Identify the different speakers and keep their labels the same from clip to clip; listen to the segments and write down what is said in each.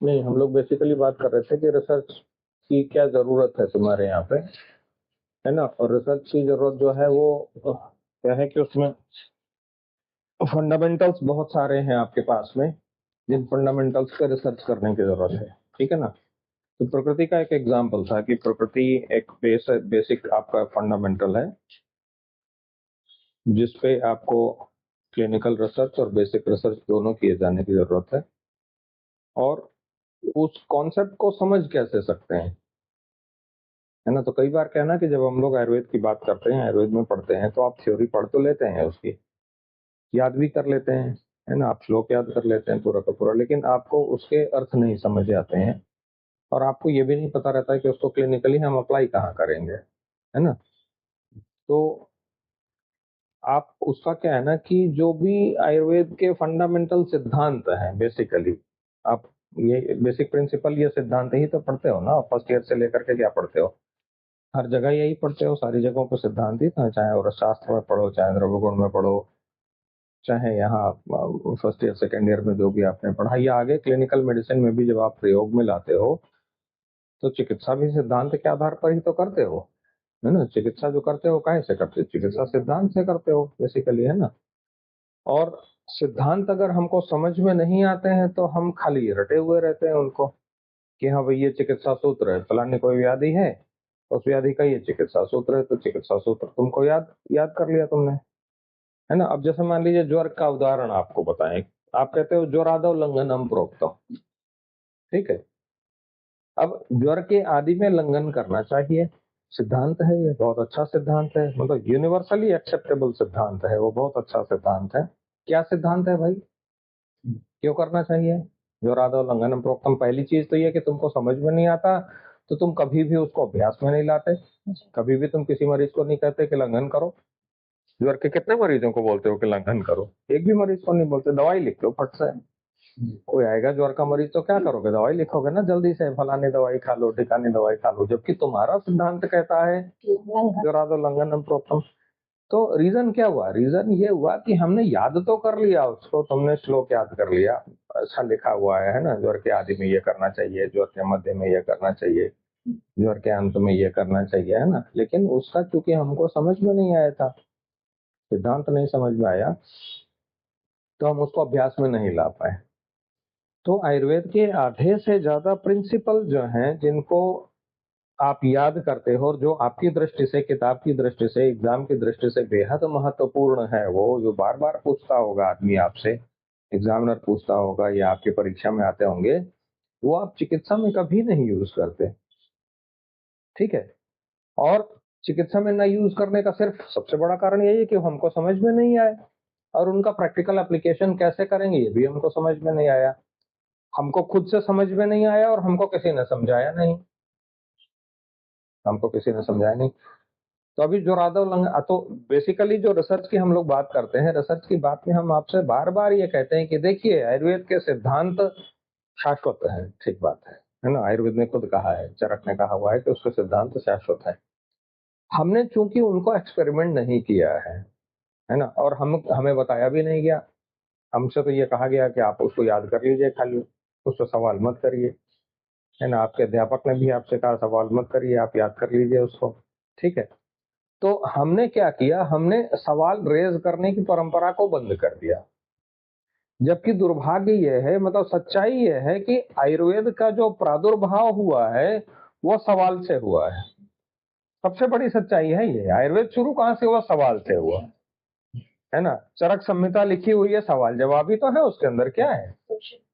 Speaker 1: नहीं, हम लोग बेसिकली बात कर रहे थे कि रिसर्च की क्या जरूरत है तुम्हारे यहाँ पे, है ना। और रिसर्च की जरूरत जो है वो क्या है कि उसमें फंडामेंटल्स बहुत सारे हैं आपके पास में, जिन फंडामेंटल्स पे रिसर्च करने की जरूरत है। ठीक है ना। तो प्रकृति का एक एग्जाम्पल था कि प्रकृति एक बेसिक आपका फंडामेंटल है जिसपे आपको क्लिनिकल रिसर्च और बेसिक रिसर्च दोनों किए जाने की जरूरत है। और उस कॉन्सेप्ट को समझ कैसे सकते हैं, है ना। तो कई बार क्या है ना कि जब हम लोग आयुर्वेद की बात करते हैं, आयुर्वेद में पढ़ते हैं, तो आप थ्योरी पढ़ तो लेते हैं, उसकी याद भी कर लेते हैं, है ना। आप श्लोक याद कर लेते हैं पूरा का पूरा, लेकिन आपको उसके अर्थ नहीं समझ आते हैं। और आपको ये भी नहीं पता रहता है कि उसको क्लिनिकली हम अप्लाई कहाँ करेंगे, है ना। तो आप उसका क्या है ना कि जो भी आयुर्वेद के फंडामेंटल सिद्धांत हैं बेसिकली, आप ये बेसिक प्रिंसिपल, ये सिद्धांत ही तो पढ़ते हो ना फर्स्ट ईयर से लेकर के। क्या पढ़ते हो? हर जगह यही पढ़ते हो, सारी जगहों पर सिद्धांत ही था, चाहे और शास्त्र में पढ़ो, चाहे द्रव्य गुण में पढ़ो, चाहे यहाँ फर्स्ट ईयर सेकेंड ईयर में जो भी आपने पढ़ा, या आगे क्लिनिकल मेडिसिन में भी जब आप प्रयोग में लाते हो तो चिकित्सा भी सिद्धांत के आधार पर ही तो करते हो, है ना। चिकित्सा जो करते हो काहे से करते हो? चिकित्सा सिद्धांत से करते हो बेसिकली, है ना। और सिद्धांत अगर हमको समझ में नहीं आते हैं तो हम खाली रटे हुए रहते हैं उनको, कि हाँ भाई ये चिकित्सा सूत्र है, फलाने कोई व्याधि है, उस व्याधि का ये चिकित्सा सूत्र है, तो चिकित्सा सूत्र तुमको याद याद कर लिया तुमने, है ना। अब जैसे मान लीजिए ज्वर का उदाहरण आपको बताएं, आप कहते हो ज्वरादौ लंघनम प्रोक्तम, ठीक है। अब ज्वर के आदि में लंघन करना चाहिए, सिद्धांत है, ये बहुत अच्छा सिद्धांत है, मतलब यूनिवर्सली एक्सेप्टेबल सिद्धांत है, वो बहुत अच्छा सिद्धांत है। क्या सिद्धांत है भाई? क्यों करना चाहिए? ज्वरादौ लंघनम प्रोक्तम। पहली चीज तो ये कि तुमको समझ में नहीं आता तो तुम कभी भी उसको अभ्यास में नहीं लाते। कभी भी तुम किसी मरीज को नहीं कहते कि लंघन करो। ज्वर के कितने मरीजों को बोलते हो कि लंघन करो? एक भी मरीज को नहीं बोलते। दवाई लिख दो फट से, कोई आएगा ज्वर का मरीज तो क्या करोगे? दवाई लिखोगे ना, जल्दी से फलानी दवाई खा लो, ठिकानी दवाई खा लो, जबकि तुम्हारा सिद्धांत कहता है ज्वरादौ लंघनम प्रोक्तम। तो रीजन क्या हुआ? रीजन ये हुआ कि हमने याद तो कर लिया उसको, तुमने श्लोक याद कर लिया, अच्छा लिखा हुआ है ना, ज्वर के आदि में ये करना चाहिए, ज्वर के मध्य में ये करना चाहिए, ज्वर के अंत में ये करना चाहिए, है ना। लेकिन उसका चूंकि हमको समझ में नहीं आया था, सिद्धांत नहीं समझ में आया, तो हम उसको अभ्यास में नहीं ला पाए। तो आयुर्वेद के आधे से ज्यादा प्रिंसिपल जो हैं, जिनको आप याद करते हो और जो आपकी दृष्टि से, किताब की दृष्टि से, एग्जाम की दृष्टि से बेहद महत्वपूर्ण है, वो जो बार बार पूछता होगा आदमी आपसे, एग्जामिनर पूछता होगा या आपकी परीक्षा में आते होंगे, वो आप चिकित्सा में कभी नहीं यूज करते, ठीक है। और चिकित्सा में ना यूज करने का सिर्फ सबसे बड़ा कारण यही है कि हमको समझ में नहीं आया, और उनका प्रैक्टिकल एप्लीकेशन कैसे करेंगे ये भी हमको समझ में नहीं आया। हमको खुद से समझ में नहीं आया और हमको किसी ने समझाया नहीं, हमको किसी ने समझाया नहीं। तो अभी जो राधव लंग तो बेसिकली जो रिसर्च की हम लोग बात करते हैं, रिसर्च की बात में हम आपसे बार बार ये कहते हैं कि देखिए आयुर्वेद के सिद्धांत शाश्वत है, ठीक बात है ना। आयुर्वेद ने खुद कहा है, चरक ने कहा हुआ है कि उसके सिद्धांत शाश्वत है। हमने चूंकि उनको एक्सपेरिमेंट नहीं किया है ना, और हम हमें बताया भी नहीं गया। हमसे तो ये कहा गया कि आप उसको याद कर लीजिए, खाली उसको सवाल मत करिए, है ना। आपके अध्यापक ने भी आपसे कहा सवाल मत करिए, आप याद कर लीजिए उसको, ठीक है। तो हमने क्या किया? हमने सवाल रेज करने की परंपरा को बंद कर दिया। जबकि दुर्भाग्य यह है, मतलब सच्चाई यह है कि आयुर्वेद का जो प्रादुर्भाव हुआ है वो सवाल से हुआ है। सबसे बड़ी सच्चाई है ये। आयुर्वेद शुरू कहां से हुआ? सवाल से हुआ, है ना। चरक संहिता लिखी हुई है, सवाल जवाब ही तो है उसके अंदर। क्या है?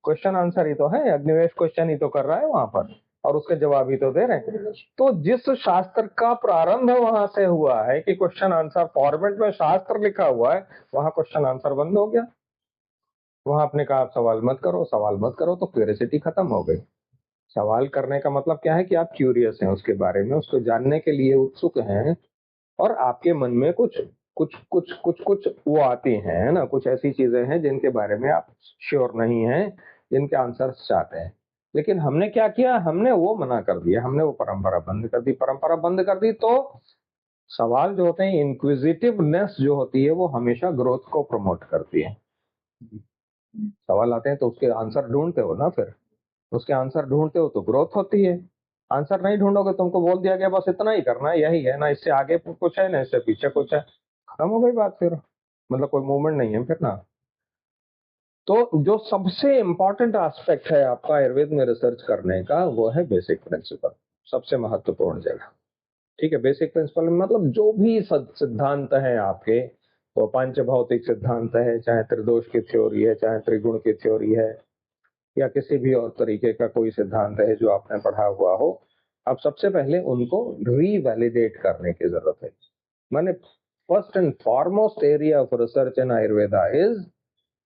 Speaker 1: क्वेश्चन आंसर ही तो है। अग्निवेश क्वेश्चन ही तो कर रहा है वहां पर, और उसके जवाब ही तो दे रहे हैं। तो जिस शास्त्र का प्रारंभ वहां से हुआ है कि क्वेश्चन आंसर फॉर्मेट में शास्त्र लिखा हुआ है, वहां क्वेश्चन आंसर बंद हो गया। वहां आपने कहा आप सवाल मत करो, सवाल मत करो, तो क्यूरियोसिटी खत्म हो गई। सवाल करने का मतलब क्या है कि आप क्यूरियस हैं उसके बारे में, उसको जानने के लिए उत्सुक हैं, और आपके मन में कुछ कुछ कुछ कुछ कुछ वो आती हैं, है ना। कुछ ऐसी चीजें हैं जिनके बारे में आप श्योर नहीं हैं, जिनके आंसर्स चाहते हैं। लेकिन हमने क्या किया? हमने वो मना कर दिया, हमने वो परंपरा बंद कर दी। परंपरा बंद कर दी तो सवाल जो होते हैं, इंक्विजिटिवनेस जो होती है, वो हमेशा ग्रोथ को प्रमोट करती है। सवाल आते हैं तो उसके आंसर ढूंढते हो ना फिर, उसके आंसर ढूंढते हो तो ग्रोथ होती है। आंसर नहीं ढूंढोगे, तुमको बोल दिया गया बस इतना ही करना है, यही है ना, इससे आगे कुछ है ना, इससे पीछे कुछ है, खत्म हो गई बात फिर, मतलब कोई मूवमेंट नहीं है फिर ना। तो जो सबसे इंपॉर्टेंट एस्पेक्ट है आपका आयुर्वेद में रिसर्च करने का, वो है बेसिक प्रिंसिपल, सबसे महत्वपूर्ण जगह। ठीक है, बेसिक प्रिंसिपल मतलब जो भी सिद्धांत है आपके, वो पंच भौतिक सिद्धांत है, चाहे त्रिदोष की थ्योरी है, चाहे त्रिगुण की थ्योरी है, या किसी भी और तरीके का कोई सिद्धांत है जो आपने पढ़ा हुआ हो, अब सबसे पहले उनको रीवैलिडेट करने की जरूरत है। माने first and foremost area of research in Ayurveda is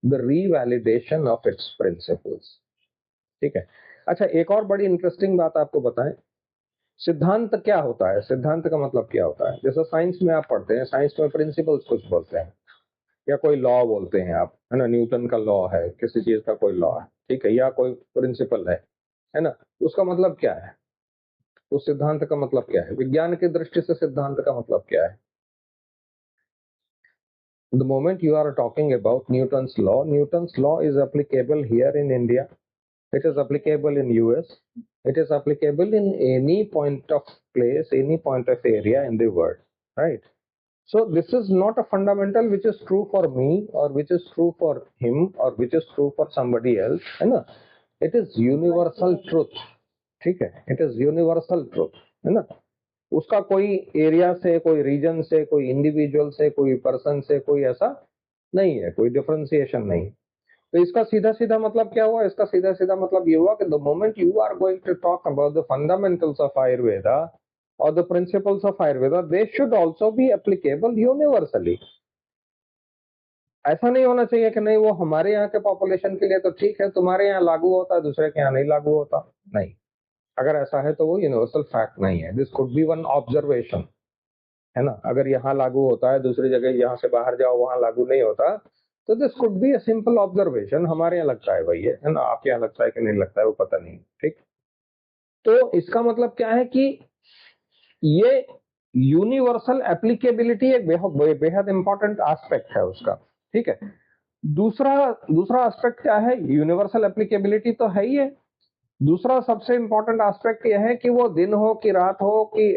Speaker 1: the revalidation of its principles. ठीक है। अच्छा, एक और बड़ी इंटरेस्टिंग बात आपको बताएं, सिद्धांत क्या होता है, सिद्धांत का मतलब क्या होता है। जैसे साइंस में आप पढ़ते हैं, साइंस में प्रिंसिपल्स कुछ बोलते हैं, या कोई लॉ बोलते हैं आप, है ना, न्यूटन का लॉ है, किसी चीज का कोई लॉ है, ठीक है, या कोई प्रिंसिपल है ना, उसका मतलब क्या है, उस सिद्धांत का मतलब क्या है, विज्ञान की दृष्टि से सिद्धांत का मतलब क्या है। The moment you are talking about Newton's law is applicable here in India. It is applicable in US. It is applicable in any point of place, any point of area in the world, right? So this is not a fundamental which is true for me or which is true for him or which is true for somebody else, है ना? It is universal truth, ठीक है? It is universal truth, है ना? उसका कोई area से, कोई रीजन से, कोई इंडिविजुअल से, कोई पर्सन से कोई ऐसा नहीं है, कोई डिफरेंशिएशन नहीं। तो इसका सीधा सीधा मतलब क्या हुआ, इसका सीधा सीधा मतलब ये हुआ कि the moment you are going to talk about the fundamentals of Ayurveda और the principles of Ayurveda, they should also be applicable universally. ऐसा नहीं होना चाहिए कि नहीं वो हमारे यहाँ के पॉपुलेशन के लिए तो ठीक है, तुम्हारे यहाँ लागू होता है, दूसरे के यहाँ नहीं लागू होता, नहीं। अगर ऐसा है तो वो यूनिवर्सल फैक्ट नहीं है, this could be one observation, है ना। अगर यहाँ लागू होता है, दूसरी जगह यहाँ से बाहर जाओ वहां लागू नहीं होता, तो this could be a simple observation, हमारे यहाँ लगता है भाई है ना, आपके यहाँ लगता है कि नहीं लगता है वो पता नहीं, ठीक। तो इसका मतलब क्या है कि ये यूनिवर्सल एप्लीकेबिलिटी एक बेहद इंपॉर्टेंट एस्पेक्ट है उसका, ठीक है। दूसरा दूसरा एस्पेक्ट क्या है, यूनिवर्सल एप्लीकेबिलिटी तो है ही है, दूसरा सबसे इंपॉर्टेंट एस्पेक्ट यह है कि वो दिन हो कि रात हो कि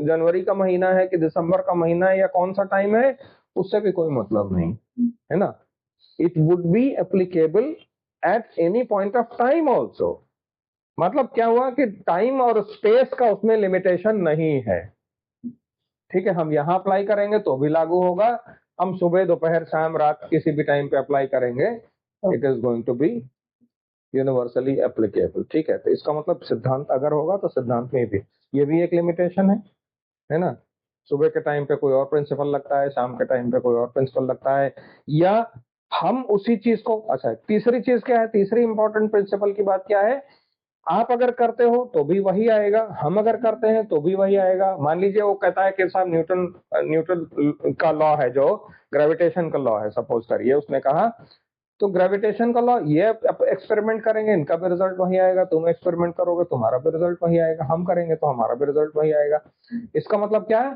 Speaker 1: जनवरी का महीना है कि दिसंबर का महीना है या कौन सा टाइम है, उससे भी कोई मतलब नहीं, है ना। It would be applicable at any point of time also. मतलब क्या हुआ कि टाइम और स्पेस का उसमें लिमिटेशन नहीं है, ठीक है। हम यहाँ अप्लाई करेंगे तो भी लागू होगा, हम सुबह दोपहर शाम रात किसी भी टाइम पे अप्लाई करेंगे, it is going to be universally applicable, ठीक है। तो इसका मतलब सिद्धांत अगर होगा तो सिद्धांत में भी ये भी एक लिमिटेशन है ना। सुबह के टाइम पे कोई और प्रिंसिपल लगता है, शाम के टाइम पे कोई और प्रिंसिपल लगता है, या हम उसी चीज को, अच्छा तीसरी चीज क्या है, तीसरी इंपॉर्टेंट प्रिंसिपल की बात क्या है, आप अगर करते हो तो भी वही आएगा, हम अगर करते हैं तो भी वही आएगा। मान लीजिए वो कहता है कि साहब न्यूटन न्यूटन का लॉ है, जो ग्रेविटेशन का लॉ है, सपोज करिए उसने कहा, तो ग्रेविटेशन का लॉ, ये एक्सपेरिमेंट करेंगे इनका भी रिजल्ट वही आएगा, तुम एक्सपेरिमेंट करोगे तुम्हारा भी रिजल्ट वही आएगा, हम करेंगे तो हमारा भी रिजल्ट वही आएगा। इसका मतलब क्या है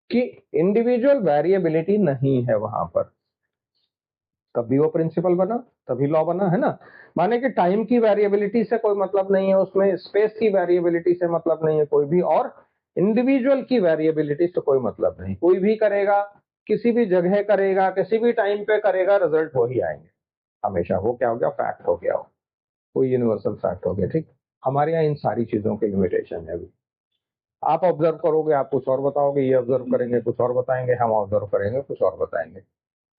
Speaker 1: कि इंडिविजुअल वेरिएबिलिटी नहीं है वहां पर, तभी वो प्रिंसिपल बना, तभी लॉ बना, है ना। माने कि टाइम की वेरिएबिलिटी से कोई मतलब नहीं है उसमें, स्पेस की वेरिएबिलिटी से मतलब नहीं है कोई भी, और इंडिविजुअल की वेरिएबिलिटी से कोई मतलब नहीं, कोई भी करेगा, किसी भी जगह करेगा, किसी भी टाइम पे करेगा, रिजल्ट वही आएंगे हमेशा। वो क्या हो गया, फैक्ट हो गया, कोई यूनिवर्सल फैक्ट हो गया, ठीक। हमारे यहाँ इन सारी चीजों की लिमिटेशन है अभी। आप ऑब्जर्व करोगे आप कुछ और बताओगे, ये ऑब्जर्व करेंगे कुछ और बताएंगे, हम ऑब्जर्व करेंगे कुछ और बताएंगे,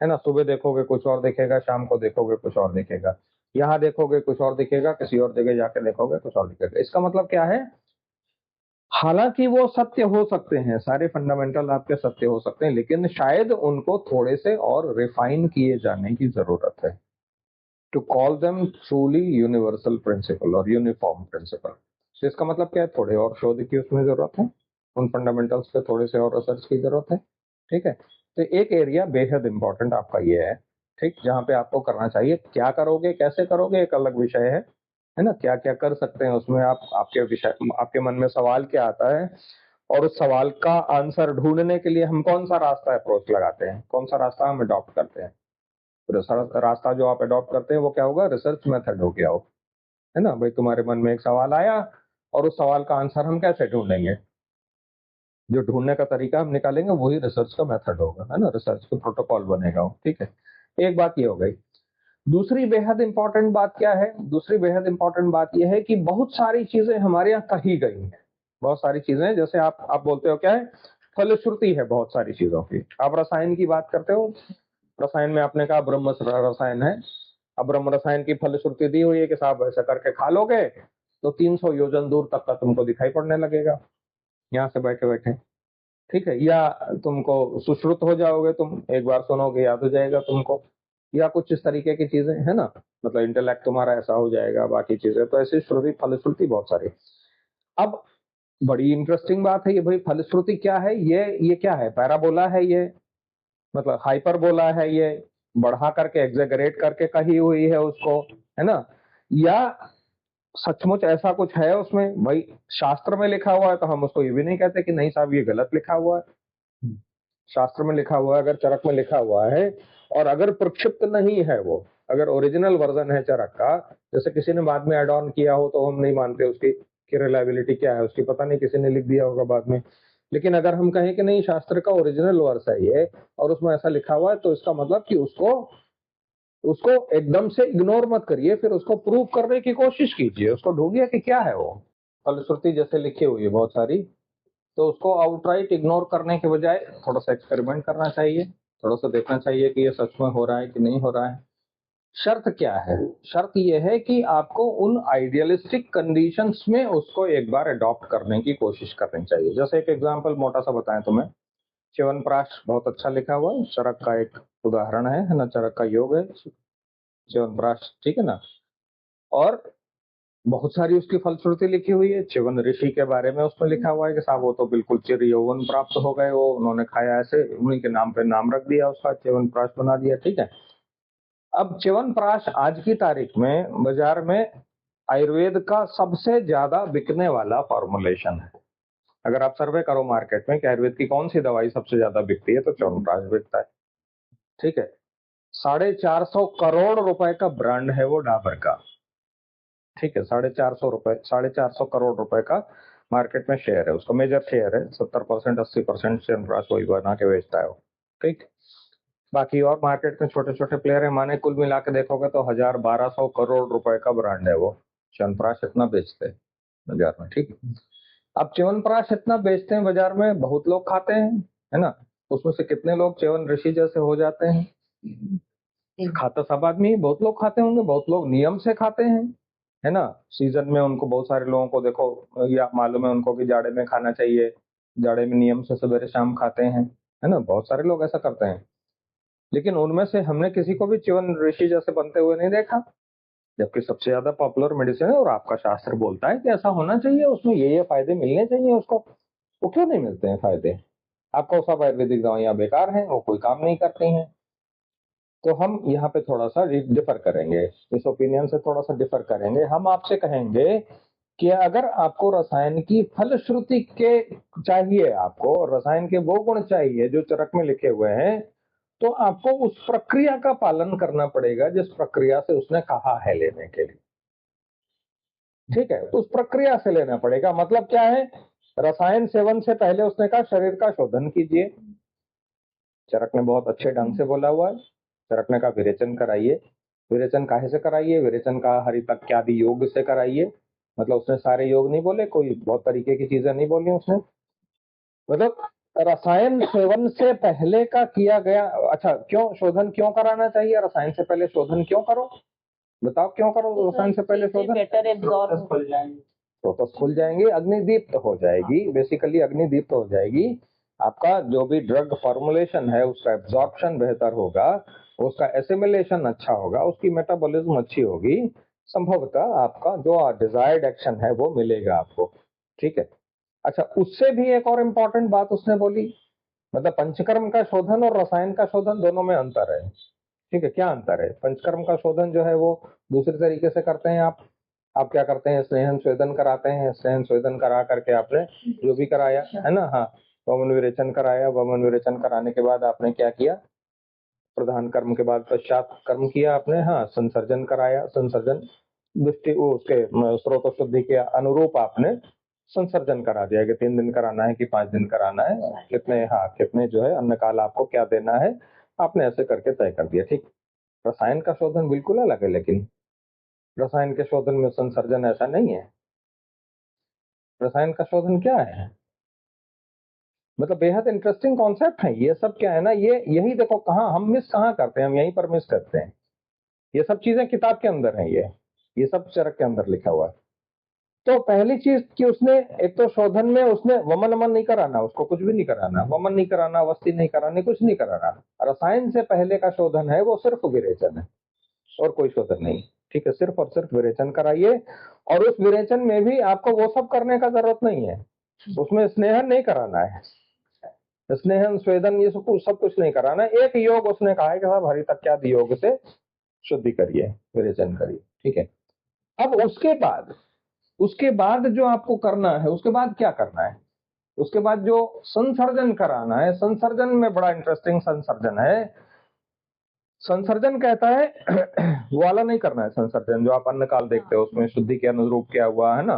Speaker 1: है ना। सुबह देखोगे कुछ और दिखेगा, शाम को देखोगे कुछ और दिखेगा, यहाँ देखोगे कुछ और दिखेगा, किसी और जगह जाके देखोगे कुछ और दिखेगा। इसका मतलब क्या है, हालांकि वो सत्य हो सकते हैं, सारे फंडामेंटल आपके सत्य हो सकते हैं, लेकिन शायद उनको थोड़े से और रिफाइन किए जाने की जरूरत है, to call them truly universal principle और यूनिफॉर्म प्रिंसिपल। तो इसका मतलब क्या है, थोड़े और शोध की उसमें जरूरत है, उन फंडामेंटल्स पे थोड़े से और रिसर्च की जरूरत है, ठीक है। तो एक एरिया बेहद इंपॉर्टेंट आपका ये है, ठीक, जहां पे आपको करना चाहिए। क्या करोगे कैसे करोगे एक अलग विषय है ना। क्या क्या कर सकते हैं उसमें आप, आपके विषय, आपके मन में सवाल क्या आता है, और उस सवाल का आंसर ढूंढने के लिए हम कौन सा रास्ता अप्रोच लगाते हैं, कौन सा रास्ता हम अडॉप्ट करते हैं। रास्ता जो आप अडॉप्ट करते हैं वो क्या होगा, रिसर्च मेथड हो गया हो, है ना भाई, तुम्हारे मन में एक सवाल आया और उस सवाल का आंसर हम कैसे ढूंढेंगे? जो ढूंढने का तरीका हम निकालेंगे वही रिसर्च का मेथड होगा, है ना, रिसर्च का प्रोटोकॉल बनेगा वो। ठीक है, एक बात ये हो गई। दूसरी बेहद इंपॉर्टेंट बात क्या है? दूसरी बेहद इंपॉर्टेंट बात यह है कि बहुत सारी चीजें हमारे यहाँ कही गई हैं। बहुत सारी चीजें, जैसे आप बोलते हो क्या है, फलश्रुति है बहुत सारी चीजों की। आप रसायन की बात करते हो, रसायन में आपने कहा ब्रह्म रसायन है। अब ब्रह्म रसायन की फलश्रुति दी हुई है कि साहब ऐसा करके खा लोगे तो 300 योजन दूर तक का तुमको दिखाई पड़ने लगेगा यहाँ से बैठे बैठे। ठीक है, या तुमको सुश्रुत हो जाओगे, तुम एक बार सुनोगे याद हो जाएगा तुमको, या कुछ इस तरीके की चीजें, है ना, मतलब इंटेलेक्ट तुम्हारा ऐसा हो जाएगा, बाकी चीजें। तो ऐसी श्रुति फलश्रुति बहुत सारी। अब बड़ी इंटरेस्टिंग बात है ये भाई, फलश्रुति क्या है? ये क्या है? पैराबोला है ये, मतलब हाइपरबोला है ये, बढ़ा करके एग्जेगरेट करके कही हुई है उसको, है ना, या सचमुच ऐसा कुछ है उसमें? भाई शास्त्र में लिखा हुआ है तो हम उसको ये भी नहीं कहते कि नहीं साहब ये गलत लिखा हुआ है। शास्त्र में लिखा हुआ है, अगर चरक में लिखा हुआ है, और अगर प्रक्षिप्त नहीं है वो, अगर ओरिजिनल वर्जन है चरक का, जैसे किसी ने बाद में एड ऑन किया हो तो हम नहीं मानते उसकी कि रिलायबिलिटी क्या है उसकी, पता नहीं किसी ने लिख दिया होगा बाद में। लेकिन अगर हम कहें कि नहीं शास्त्र का ओरिजिनल वर्ष है ये और उसमें ऐसा लिखा हुआ है, तो इसका मतलब कि उसको उसको एकदम से इग्नोर मत करिए, फिर उसको प्रूव करने की कोशिश कीजिए, उसको ढूंढिए कि क्या है वो। फलश्रुति जैसे लिखी हुई है बहुत सारी, तो उसको आउटराइट इग्नोर करने के बजाय थोड़ा सा एक्सपेरिमेंट करना चाहिए, थोड़ा सा देखना चाहिए कि ये सच में हो रहा है कि नहीं हो रहा है। शर्त क्या है? शर्त ये है कि आपको उन आइडियलिस्टिक कंडीशंस में उसको एक बार अडॉप्ट करने की कोशिश करनी चाहिए। जैसे एक एग्जांपल मोटा सा बताएं तुम्हें, च्यवनप्राश बहुत अच्छा लिखा हुआ है, चरक का एक उदाहरण है ना, चरक का योग है च्यवनप्राश, ठीक है ना। और बहुत सारी उसकी फलश्रुति लिखी हुई है, च्यवन ऋषि के बारे में उसमें लिखा हुआ है कि साहब वो तो बिल्कुल चिर यौवन प्राप्त हो गए, वो उन्होंने खाया ऐसे, उन्हीं के नाम पे नाम रख दिया उसका, च्यवनप्राश बना दिया। ठीक है, अब च्यवनप्राश आज की तारीख में बाजार में आयुर्वेद का सबसे ज्यादा बिकने वाला फॉर्मुलेशन है। अगर आप सर्वे करो मार्केट में कि आयुर्वेद की कौन सी दवाई सबसे ज्यादा बिकती है, तो च्यवनप्राश बिकता है। ठीक है, 450 करोड़ रुपए का ब्रांड है वो डाबर का। ठीक है, 450 करोड़ रुपए का मार्केट में शेयर है उसका, मेजर शेयर है, 70% 80% च्यवनप्राश वही बना के बेचता है वो। ठीक, बाकी और मार्केट में छोटे छोटे प्लेयर है, माने कुल मिला के देखोगे तो 1200 रुपए का ब्रांड है वो। च्यवनप्राश इतना बेचते हैं बाजार में। ठीक, अब च्यवनप्राश इतना बेचते हैं बाजार में, बहुत लोग खाते हैं, है ना। उसमें से कितने लोग च्यवन ऋषि जैसे हो जाते हैं? खाता सब आदमी, बहुत लोग खाते होंगे, बहुत लोग नियम से खाते हैं, है ना। सीजन में उनको, बहुत सारे लोगों को देखो या मालूम है उनको कि जाड़े में खाना चाहिए, जाड़े में नियम से सवेरे शाम खाते हैं, है ना, बहुत सारे लोग ऐसा करते हैं। लेकिन उनमें से हमने किसी को भी च्यवन ऋषि जैसे बनते हुए नहीं देखा, जबकि सबसे ज्यादा पॉपुलर मेडिसिन है और आपका शास्त्र बोलता है कि ऐसा होना चाहिए, उसमें ये फायदे मिलने चाहिए उसको। वो क्यों नहीं मिलते हैं फायदे? आपको सब आयुर्वेदिक दवाइयां बेकार हैं, वो कोई काम नहीं करती हैं। तो हम यहाँ पे थोड़ा सा डिफर करेंगे, इस ओपिनियन से थोड़ा सा डिफर करेंगे। हम आपसे कहेंगे कि अगर आपको रसायन की फलश्रुति के चाहिए, आपको रसायन के वो गुण चाहिए जो चरक में लिखे हुए हैं, तो आपको उस प्रक्रिया का पालन करना पड़ेगा जिस प्रक्रिया से उसने कहा है लेने के लिए। ठीक है, उस प्रक्रिया से लेना पड़ेगा। मतलब क्या है? रसायन सेवन से पहले उसने कहा शरीर का शोधन कीजिए, चरक ने बहुत अच्छे ढंग से बोला हुआ है। चरक ने कहा विरेचन कराइए। विरेचन काहे से कराइए? विरेचन का हरितक्यादि योग से कराइए। मतलब उसने सारे योग नहीं बोले, कोई बहुत तरीके की चीजें नहीं बोली उसने। मतलब रसायन सेवन से पहले का किया गया। अच्छा, क्यों शोधन क्यों कराना चाहिए? रसायन से पहले शोधन क्यों करो? बताओ क्यों करो रसायन से पहले शोधन?
Speaker 2: बेटर एब्जॉर्ब खुल जाएंगे,
Speaker 1: तो खुल जाएंगे, अग्निदीप्त हो जाएगी, बेसिकली अग्निदीप्त हो जाएगी। आपका जो भी ड्रग फॉर्मुलेशन है उसका एब्जॉर्प्शन बेहतर होगा, उसका एसिमिलेशन अच्छा होगा, उसकी मेटाबॉलिज्म अच्छी होगी, संभवतः आपका जो डिजायर्ड एक्शन है वो मिलेगा आपको। ठीक है, अच्छा, उससे भी एक और इम्पोर्टेंट बात उसने बोली, मतलब पंचकर्म का शोधन और रसायन का शोधन दोनों में अंतर है। ठीक है, क्या अंतर है? पंचकर्म का शोधन जो है वो दूसरे तरीके से करते हैं आप क्या करते हैं? स्नेहन स्वेदन कराते हैं, स्नेहन स्वेदन करा करके आपने जो भी कराया है ना, हाँ, वमन विरेचन कराया, वमन विरेचन कराने के बाद आपने क्या किया? प्रधान कर्म के बाद पश्चात कर्म किया आपने, हाँ, संसर्जन कराया, संसर्जन दृष्टि वो उसके स्रोत शुद्धि के अनुरूप आपने संसर्जन करा दिया कि 3 दिन कराना है कि 5 दिन कराना है, कितने, हाँ कितने जो है अन्न काल आपको क्या देना है, आपने ऐसे करके तय कर दिया। ठीक। रसायन का शोधन बिल्कुल अलग है, लेकिन रसायन के शोधन में संसर्जन ऐसा नहीं है। रसायन का शोधन क्या है, मतलब बेहद इंटरेस्टिंग कॉन्सेप्ट है ये सब। क्या है ना, ये यही देखो कहाँ हम मिस कहाँ करते हैं, हम यहीं पर मिस करते हैं। ये सब चीजें किताब के अंदर है, ये सब चरक के अंदर लिखा हुआ है। तो पहली चीज कि उसने एक तो शोधन में उसने वमन अमन नहीं कराना, उसको कुछ भी नहीं कराना, वमन नहीं कराना, वस्ती नहीं करानी, कुछ नहीं कराना। रसायन से पहले का शोधन है वो सिर्फ विरेचन है और कोई शोधन नहीं। ठीक है, सिर्फ और सिर्फ विरेचन कराइए। और उस विरेचन में भी आपको वो सब करने का जरूरत नहीं है, उसमें स्नेहन नहीं कराना है, स्नेहन स्वेदन ये सब कुछ नहीं कराना। एक योग उसने कहा है कि साहब हरितक्यादि योग से शुद्धि करिए, विरेचन करिए। ठीक है। अब उसके बाद जो आपको करना है, उसके बाद क्या करना है, उसके बाद जो संसर्जन कराना है, संसर्जन में बड़ा इंटरेस्टिंग संसर्जन है। संसर्जन कहता है वो वाला नहीं करना है संसर्जन जो आप अन्न काल देखते हो, उसमें शुद्धि के अनुरूप क्या हुआ है ना,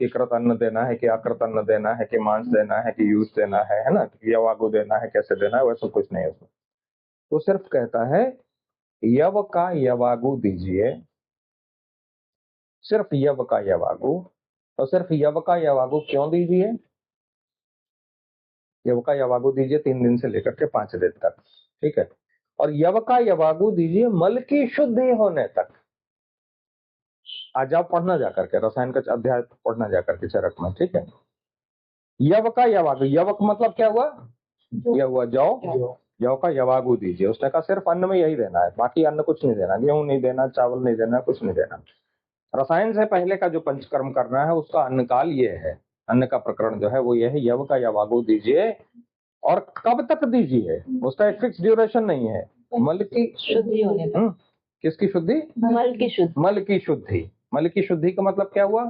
Speaker 1: कि कृत अन्न देना है कि अकृत अन्न देना है कि मांस देना है कि यूज देना है ना, कि यवागु देना है, कैसे देना है, वैसा कुछ नहीं है उसमें। वो सिर्फ कहता है यव का यवागु दीजिए, सिर्फ यव का यवागु। और सिर्फ यव का यवागु क्यों दीजिए, यव का यवागु दीजिए 3 दिन से लेकर के 5 दिन तक। ठीक है। और यव का यवागु दीजिए मल की शुद्धि होने तक। आज आप पढ़ना जाकर के रसायन का अध्याय पढ़ना जाकर के चरक में। ठीक है। यव का यवागु, यवक मतलब क्या हुआ, यह हुआ जौ, जौ का यवागु दीजिए। उसने कहा सिर्फ अन्न में यही देना है, बाकी अन्न कुछ नहीं देना, गेहूं नहीं देना, चावल नहीं देना, कुछ नहीं देना। रसायन से पहले का जो पंचकर्म करना है उसका अन्न काल ये है, अन्न का प्रकरण जो है वो ये है, यव का यवागु दीजिए। और कब तक दीजिए, उसका एक फिक्स ड्यूरेशन नहीं है। मल की शुद्धि होने तक। किसकी शुद्धि, मल की शुद्धि। मल की शुद्धि, मल की शुद्धि का मतलब क्या हुआ,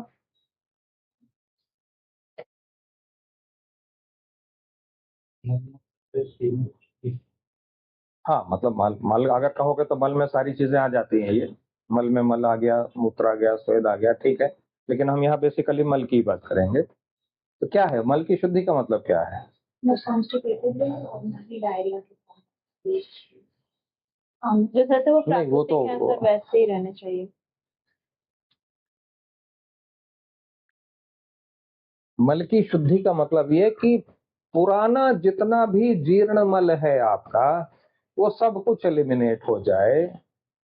Speaker 1: हाँ मतलब मल, मल अगर कहोगे तो मल में सारी चीजें आ जाती हैं। ये मल में मल आ गया, मूत्र आ गया, स्वेद आ गया। ठीक है। लेकिन हम यहाँ बेसिकली मल की बात करेंगे। तो क्या है मल की शुद्धि का मतलब क्या है,
Speaker 2: जैसे वो
Speaker 1: नहीं वो तो
Speaker 2: प्राकृतिक है, वैसे ही रहने चाहिए।
Speaker 1: मल की शुद्धि का मतलब ये कि पुराना जितना भी जीर्ण मल है आपका वो सब कुछ एलिमिनेट हो जाए।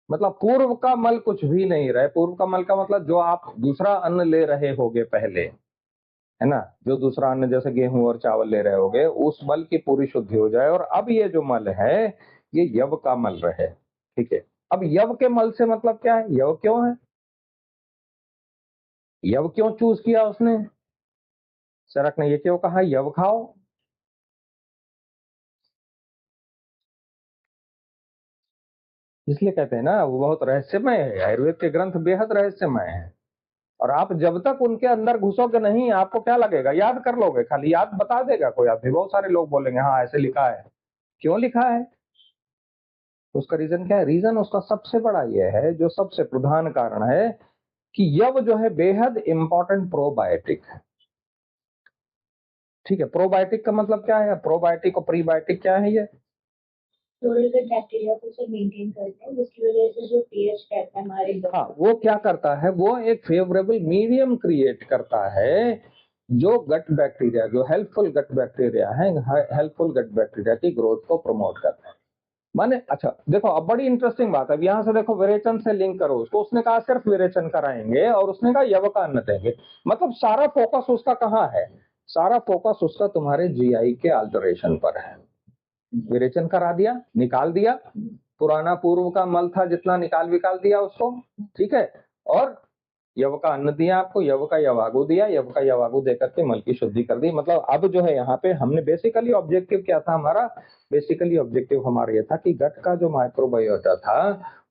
Speaker 1: मतलब पूर्व का मल कुछ भी नहीं रहे। पूर्व का मल का मतलब जो आप दूसरा अन्न ले रहे होगे पहले, है ना, जो दूसरा अन्न जैसे गेहूं और चावल ले रहे होगे, उस मल की पूरी शुद्धि हो जाए। और अब ये जो मल है ये यव का मल रहे। ठीक है। अब यव के मल से मतलब क्या है, यव क्यों है, यव क्यों चूज किया उसने, चरक ने ये क्यों कहा यव खाओ। इसलिए कहते हैं ना वो बहुत रहस्यमय है, आयुर्वेद के ग्रंथ बेहद रहस्यमय है। और आप जब तक उनके अंदर घुसोगे नहीं, आपको क्या लगेगा, याद कर लोगे, खाली याद बता देगा कोई आदमी, बहुत सारे लोग बोलेंगे हाँ ऐसे लिखा है। क्यों लिखा है, उसका रीजन क्या है, रीजन उसका सबसे बड़ा यह है, जो सबसे प्रधान कारण है कि यव जो है बेहद इंपॉर्टेंट प्रोबायोटिक है। ठीक है। प्रोबायोटिक का मतलब क्या है, प्रोबायोटिक और प्रीबायोटिक क्या है, ये
Speaker 2: बैक्टीरिया को मेंटेन करते हैं, जिसकी वजह से जो पीएच कहते हैं हमारे,
Speaker 1: हाँ वो क्या करता है, वो एक फेवरेबल मीडियम क्रिएट करता है जो गट बैक्टीरिया, जो हेल्पफुल गट बैक्टीरिया है, हेल्पफुल गट बैक्टीरिया की ग्रोथ को प्रमोट करता है। माने अच्छा देखो, अब बड़ी इंटरेस्टिंग बात है, अब यहां से देखो विरेचन से लिंक करो उसको। उसने कहा सिर्फ विरेचन कराएंगे और उसने कहा यव का अन्न देंगे। मतलब सारा फोकस उसका कहाँ है, सारा फोकस उसका तुम्हारे जीआई के अल्टरेशन पर है। विरेचन करा दिया, निकाल दिया, पुराना पूर्व का मल था जितना निकाल विकाल दिया उसको। ठीक है। और यव का अन्न दिया आपको, यव का यवागु दिया, यव का यवागु देकर के मल की शुद्धि कर दी। मतलब अब जो है यहाँ पे हमने बेसिकली ऑब्जेक्टिव क्या था हमारा, बेसिकली ऑब्जेक्टिव हमारा ये था कि गट का जो माइक्रोबायोटा था,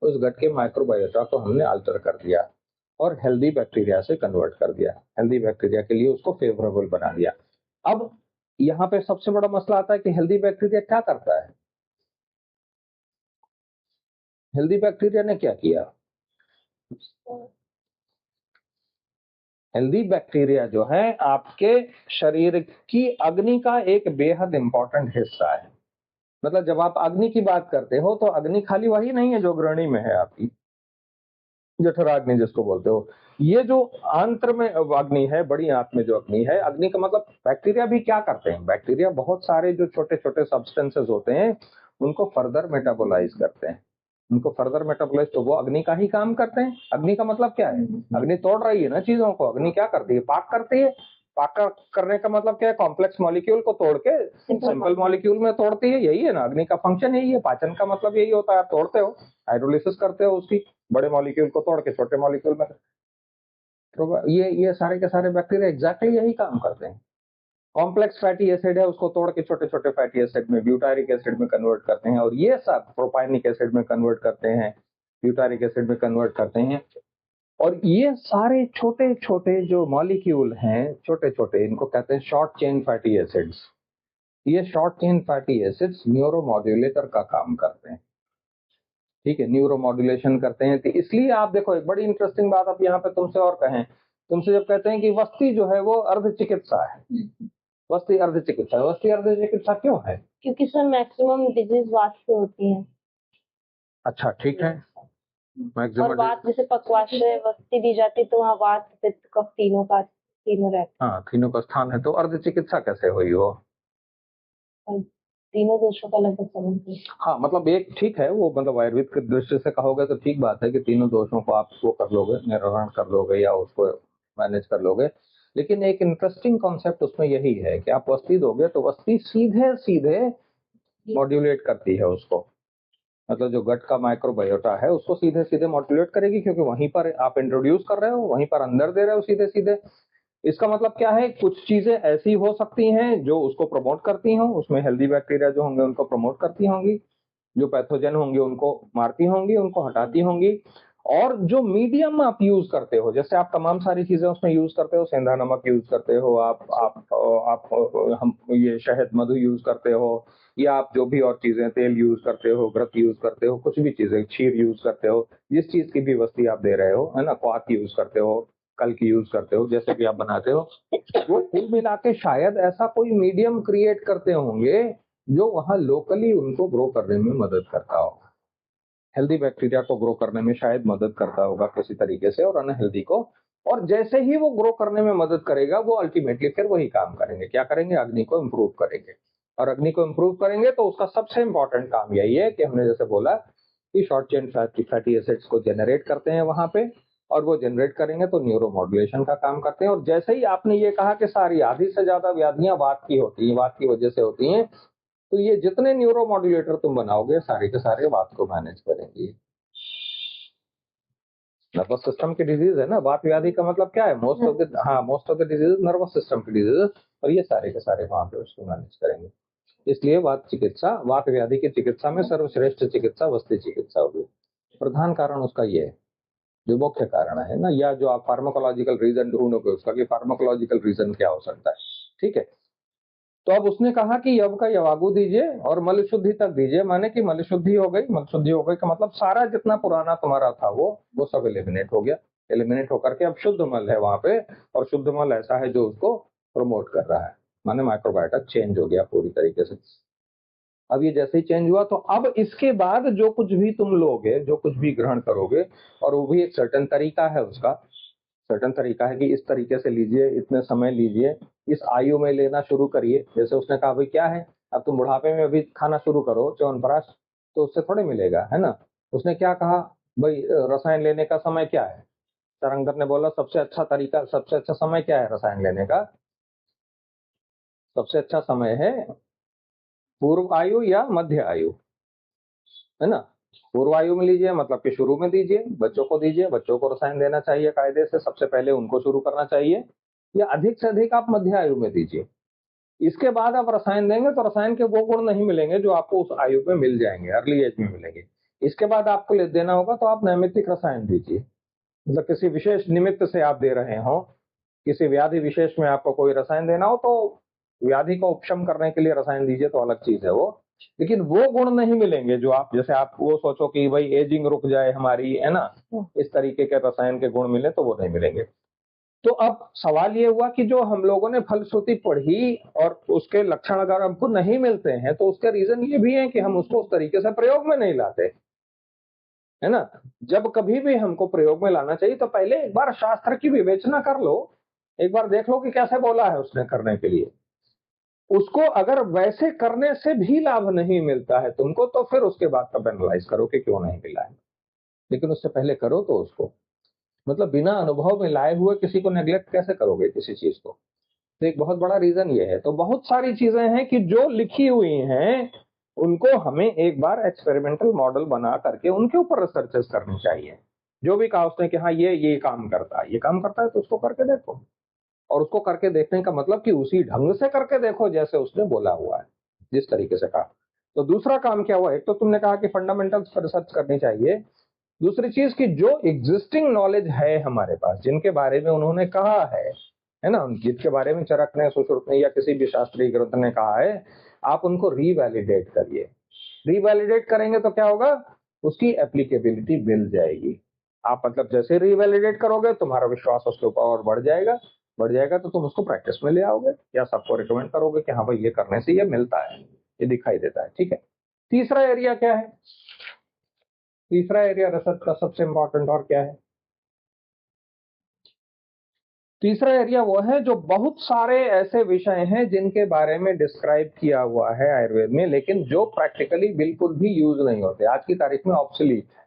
Speaker 1: उस गट के माइक्रोबायोटा को हमने अल्टर कर दिया और हेल्दी बैक्टीरिया से कन्वर्ट कर दिया, हेल्दी बैक्टीरिया के लिए उसको फेवरेबल बना दिया। अब यहाँ पे सबसे बड़ा मसला आता है कि हेल्दी बैक्टीरिया क्या करता है, हेल्दी बैक्टीरिया ने क्या किया, हेल्दी बैक्टीरिया जो है आपके शरीर की अग्नि का एक बेहद इंपॉर्टेंट हिस्सा है। मतलब जब आप अग्नि की बात करते हो तो अग्नि खाली वही नहीं है जो गृहिणी में है आपकी, जठराग्नि जिसको बोलते हो। ये जो आंत्र में अग्नि है, बड़ी आंत में जो अग्नि है, अग्नि का मतलब बैक्टीरिया भी क्या करते हैं, बैक्टीरिया बहुत सारे जो छोटे छोटे सब्सटेंसेस होते हैं उनको फर्दर मेटाबोलाइज करते हैं। उनको फर्दर मेटाबोलाइज, तो वो अग्नि का ही काम करते हैं। अग्नि का मतलब क्या है, अग्नि तोड़ रही है ना चीजों को। अग्नि क्या करती है, पाक करती है। करने का मतलब क्या है, कॉम्प्लेक्स मॉलिक्यूल को तोड़ के सिंपल मॉलिक्यूल में तोड़ती है। यही है ना अग्नि का फंक्शन, यही है। पाचन का मतलब यही होता है, आप तोड़ते हो, हाइड्रोलिसिस करते हो उसकी, बड़े मॉलिक्यूल को तोड़ के छोटे मॉलिक्यूल में। तो ये सारे के सारे बैक्टीरिया एग्जैक्टली यही काम करते हैं। कॉम्प्लेक्स फैटी एसिड है, उसको तोड़ के छोटे छोटे फैटी एसिड में, ब्यूटारिक एसिड में कन्वर्ट करते हैं, और ये सब प्रोपाइनिक एसिड में कन्वर्ट करते हैं, ब्यूटारिक एसिड में कन्वर्ट करते हैं। और ये सारे छोटे छोटे जो मॉलिक्यूल हैं, छोटे छोटे, इनको कहते हैं शॉर्ट चेन फैटी एसिड्स। ये शॉर्ट चेन फैटी एसिड्स न्यूरोमॉड्यूलेटर का काम करते हैं। ठीक है, न्यूरो मॉड्यूलेशन करते हैं। तो इसलिए आप देखो, एक बड़ी इंटरेस्टिंग बात आप यहाँ पे तुमसे और कहें, तुमसे जब कहते हैं कि वस्ती जो है वो अर्ध चिकित्सा है, वस्ती अर्ध चिकित्सा, वस्ती अर्ध चिकित्सा क्यों है?
Speaker 2: क्योंकि सर मैक्सिमम डिजीज वात से होती है।
Speaker 1: अच्छा ठीक है,
Speaker 2: और
Speaker 1: मैक्सिमम
Speaker 2: वात जैसे पक्वाशय वस्ती दी जाती तो वहाँ वात पित्त कफ तीनों रहते
Speaker 1: हाँ, तीनों का स्थान है। तो अर्ध चिकित्सा कैसे हुई हो?
Speaker 2: हैं, तीनों दोषों का लगभग संबंध है।
Speaker 1: हाँ, मतलब एक ठीक है वो, मतलब आयुर्वेद की दृष्टि से कहोगे तो ठीक बात है कि तीनों दोषों को आप वो कर लोगे, निवारण कर लोगे या उसको मैनेज कर लोगे। लेकिन एक इंटरेस्टिंग कॉन्सेप्ट उसमें यही है कि आप वस्ती दोगे तो वस्ती सीधे सीधे मॉड्यूलेट करती है उसको। मतलब जो गट का माइक्रोबायोटा है उसको सीधे सीधे मॉड्यूलेट करेगी, क्योंकि वहीं पर आप इंट्रोड्यूस कर रहे हो, वहीं पर अंदर दे रहे हो सीधे सीधे। इसका मतलब क्या है, कुछ चीजें ऐसी हो सकती हैं जो उसको प्रमोट करती हों, उसमें हेल्दी बैक्टीरिया जो होंगे उनको प्रमोट करती होंगी, जो पैथोजन होंगे उनको मारती होंगी, उनको हटाती होंगी। और जो मीडियम आप यूज करते हो, जैसे आप तमाम सारी चीजें उसमें यूज करते हो, सेंधा नमक यूज करते हो, आप हम ये शहद मधु यूज करते हो, या आप जो भी और चीजें, तेल यूज करते हो, घृत यूज करते हो, कुछ भी चीजें, क्षीर यूज करते हो, जिस चीज की भी वस्ती आप दे रहे हो, है ना, क्वाथ यूज करते हो, कल की यूज करते हो, जैसे भी आप बनाते हो, वो कुल मिला के शायद ऐसा कोई मीडियम क्रिएट करते होंगे जो वहां लोकली उनको ग्रो करने में मदद करता होगा। हेल्दी बैक्टीरिया को ग्रो करने में शायद मदद करता होगा किसी तरीके से, और अनहेल्दी को। और जैसे ही वो ग्रो करने में मदद करेगा, वो अल्टीमेटली फिर वही काम करेंगे, क्या करेंगे, अग्नि को इम्प्रूव करेंगे। और अग्नि को इम्प्रूव करेंगे तो उसका सबसे इंपॉर्टेंट काम यही है कि हमने जैसे बोला कि शॉर्ट चेन फैटी एसिड्स को जनरेट करते हैं वहां पे, और वो जनरेट करेंगे तो न्यूरोमॉड्यूलेशन का काम करते हैं। और जैसे ही आपने ये कहा कि सारी आधी से ज्यादा व्याधियां वात की होती हैं, वात की वजह से होती हैं, तो ये जितने न्यूरो मॉड्यूलेटर तुम बनाओगे सारे के सारे वात को मैनेज करेंगे। नर्वस सिस्टम की डिजीज है ना वात व्याधि, का मतलब क्या है, most of the disease nervous system की डिजीज, और ये सारे के सारे वहां पे उसको मैनेज करेंगे। इसलिए वात चिकित्सा, वात व्याधि की चिकित्सा में सर्वश्रेष्ठ चिकित्सा वस्ती चिकित्सा होगी। प्रधान कारण उसका ये है, जो मुख्य कारण है ना, या जो आप फार्माकोलॉजिकल रीजन ढूंढोगे उसका, कि फार्माकोलॉजिकल रीजन क्या हो सकता है। ठीक है, तो अब उसने कहा कि यव का यवागु दीजिए और मल शुद्धि तक दीजिए, माने कि मल शुद्धि हो गई। मल शुद्धि हो गई का मतलब सारा जितना पुराना तुम्हारा था वो सब एलिमिनेट हो गया। एलिमिनेट होकर के अब शुद्ध मल है वहां पे, और शुद्ध मल ऐसा है जो उसको प्रमोट कर रहा है, माने माइक्रोबायोटा चेंज हो गया पूरी तरीके से। अब ये जैसे ही चेंज हुआ तो अब इसके बाद जो कुछ भी तुम लोगे, जो कुछ भी ग्रहण करोगे, और वो भी एक सर्टेन तरीका है उसका, सर्टन तरीका है कि इस तरीके से लीजिए, इतने समय लीजिए, इस आयु में लेना शुरू करिए। जैसे उसने कहा भाई क्या है, अब तुम बुढ़ापे में अभी खाना शुरू करो च्यवनप्राश, तो उससे थोड़े मिलेगा, है ना। उसने क्या कहा भाई, रसायन लेने का समय क्या है। तरंगत ने बोला सबसे अच्छा तरीका, सबसे अच्छा समय क्या है रसायन लेने का, सबसे अच्छा समय है पूर्व आयु या मध्य आयु, है ना। पूर्व आयु में लीजिए, मतलब कि शुरू में दीजिए, बच्चों को दीजिए, बच्चों को रसायन देना चाहिए कायदे से, सबसे पहले उनको शुरू करना चाहिए, या अधिक से अधिक आप मध्य आयु में दीजिए। इसके बाद आप रसायन देंगे तो रसायन के वो गुण नहीं मिलेंगे जो आपको उस आयु में मिल जाएंगे, अर्ली एज में मिलेंगे। इसके बाद आपको देना होगा तो आप नैमित्तिक रसायन दीजिए, मतलब किसी विशेष निमित्त से आप दे रहे हो, किसी व्याधि विशेष में आपको कोई रसायन देना हो तो व्याधि को उपशम करने के लिए रसायन दीजिए, तो अलग चीज है वो। लेकिन वो गुण नहीं मिलेंगे जो आप, जैसे आप वो सोचो कि भाई एजिंग रुक जाए हमारी, है ना, इस तरीके के रसायन के गुण मिले, तो वो नहीं मिलेंगे। तो अब सवाल ये हुआ कि जो हम लोगों ने फलश्रुति पढ़ी और उसके लक्षण अगर हमको नहीं मिलते हैं तो उसका रीजन ये भी है कि हम उसको उस तरीके से प्रयोग में नहीं लाते, है ना। जब कभी भी हमको प्रयोग में लाना चाहिए तो पहले एक बार शास्त्र की विवेचना कर लो, एक बार देख लो कि कैसे बोला है उसने करने के लिए। उसको अगर वैसे करने से भी लाभ नहीं मिलता है तुमको, तो फिर उसके बाद तब एनालाइज करो कि क्यों नहीं मिला है। लेकिन उससे पहले करो तो उसको, मतलब बिना अनुभव में लाए हुए किसी को नेग्लेक्ट कैसे करोगे किसी चीज को। तो एक बहुत बड़ा रीजन ये है। तो बहुत सारी चीजें हैं कि जो लिखी हुई हैं उनको हमें एक बार एक्सपेरिमेंटल मॉडल बना करके उनके ऊपर रिसर्चेस करनी चाहिए। जो भी कहा उसने कि हाँ ये काम करता है, ये काम करता है, तो उसको करके देखो। और उसको करके देखने का मतलब कि उसी ढंग से करके देखो जैसे उसने बोला हुआ है, जिस तरीके से कहा। तो दूसरा काम क्या हुआ, एक तो तुमने कहा कि फंडामेंटल्स पर रिसर्च करनी चाहिए। दूसरी चीज कि जो एग्जिस्टिंग नॉलेज है हमारे पास, जिनके बारे में उन्होंने कहा है ना, जिनके बारे में चरक ने, सुश्रुत ने या किसी भी शास्त्रीय ग्रंथ ने कहा है, आप उनको रीवैलिडेट करिए। रीवैलिडेट करेंगे तो क्या होगा, उसकी एप्लीकेबिलिटी मिल जाएगी। आप मतलब जैसे रीवैलिडेट करोगे तुम्हारा विश्वास उसके ऊपर और बढ़ जाएगा। बढ़ जाएगा तो तुम उसको प्रैक्टिस में ले आओगे या सबको रिकमेंड करोगे कि हाँ भाई ये करने से ये मिलता है, ये दिखाई देता है। ठीक है। तीसरा एरिया क्या है, तीसरा एरिया रिसर्च का सबसे इंपॉर्टेंट और क्या है, तीसरा एरिया वो है जो बहुत सारे ऐसे विषय हैं जिनके बारे में डिस्क्राइब किया हुआ है आयुर्वेद में, लेकिन जो प्रैक्टिकली बिल्कुल भी यूज नहीं होते, आज की तारीख में ऑब्सोलीट है।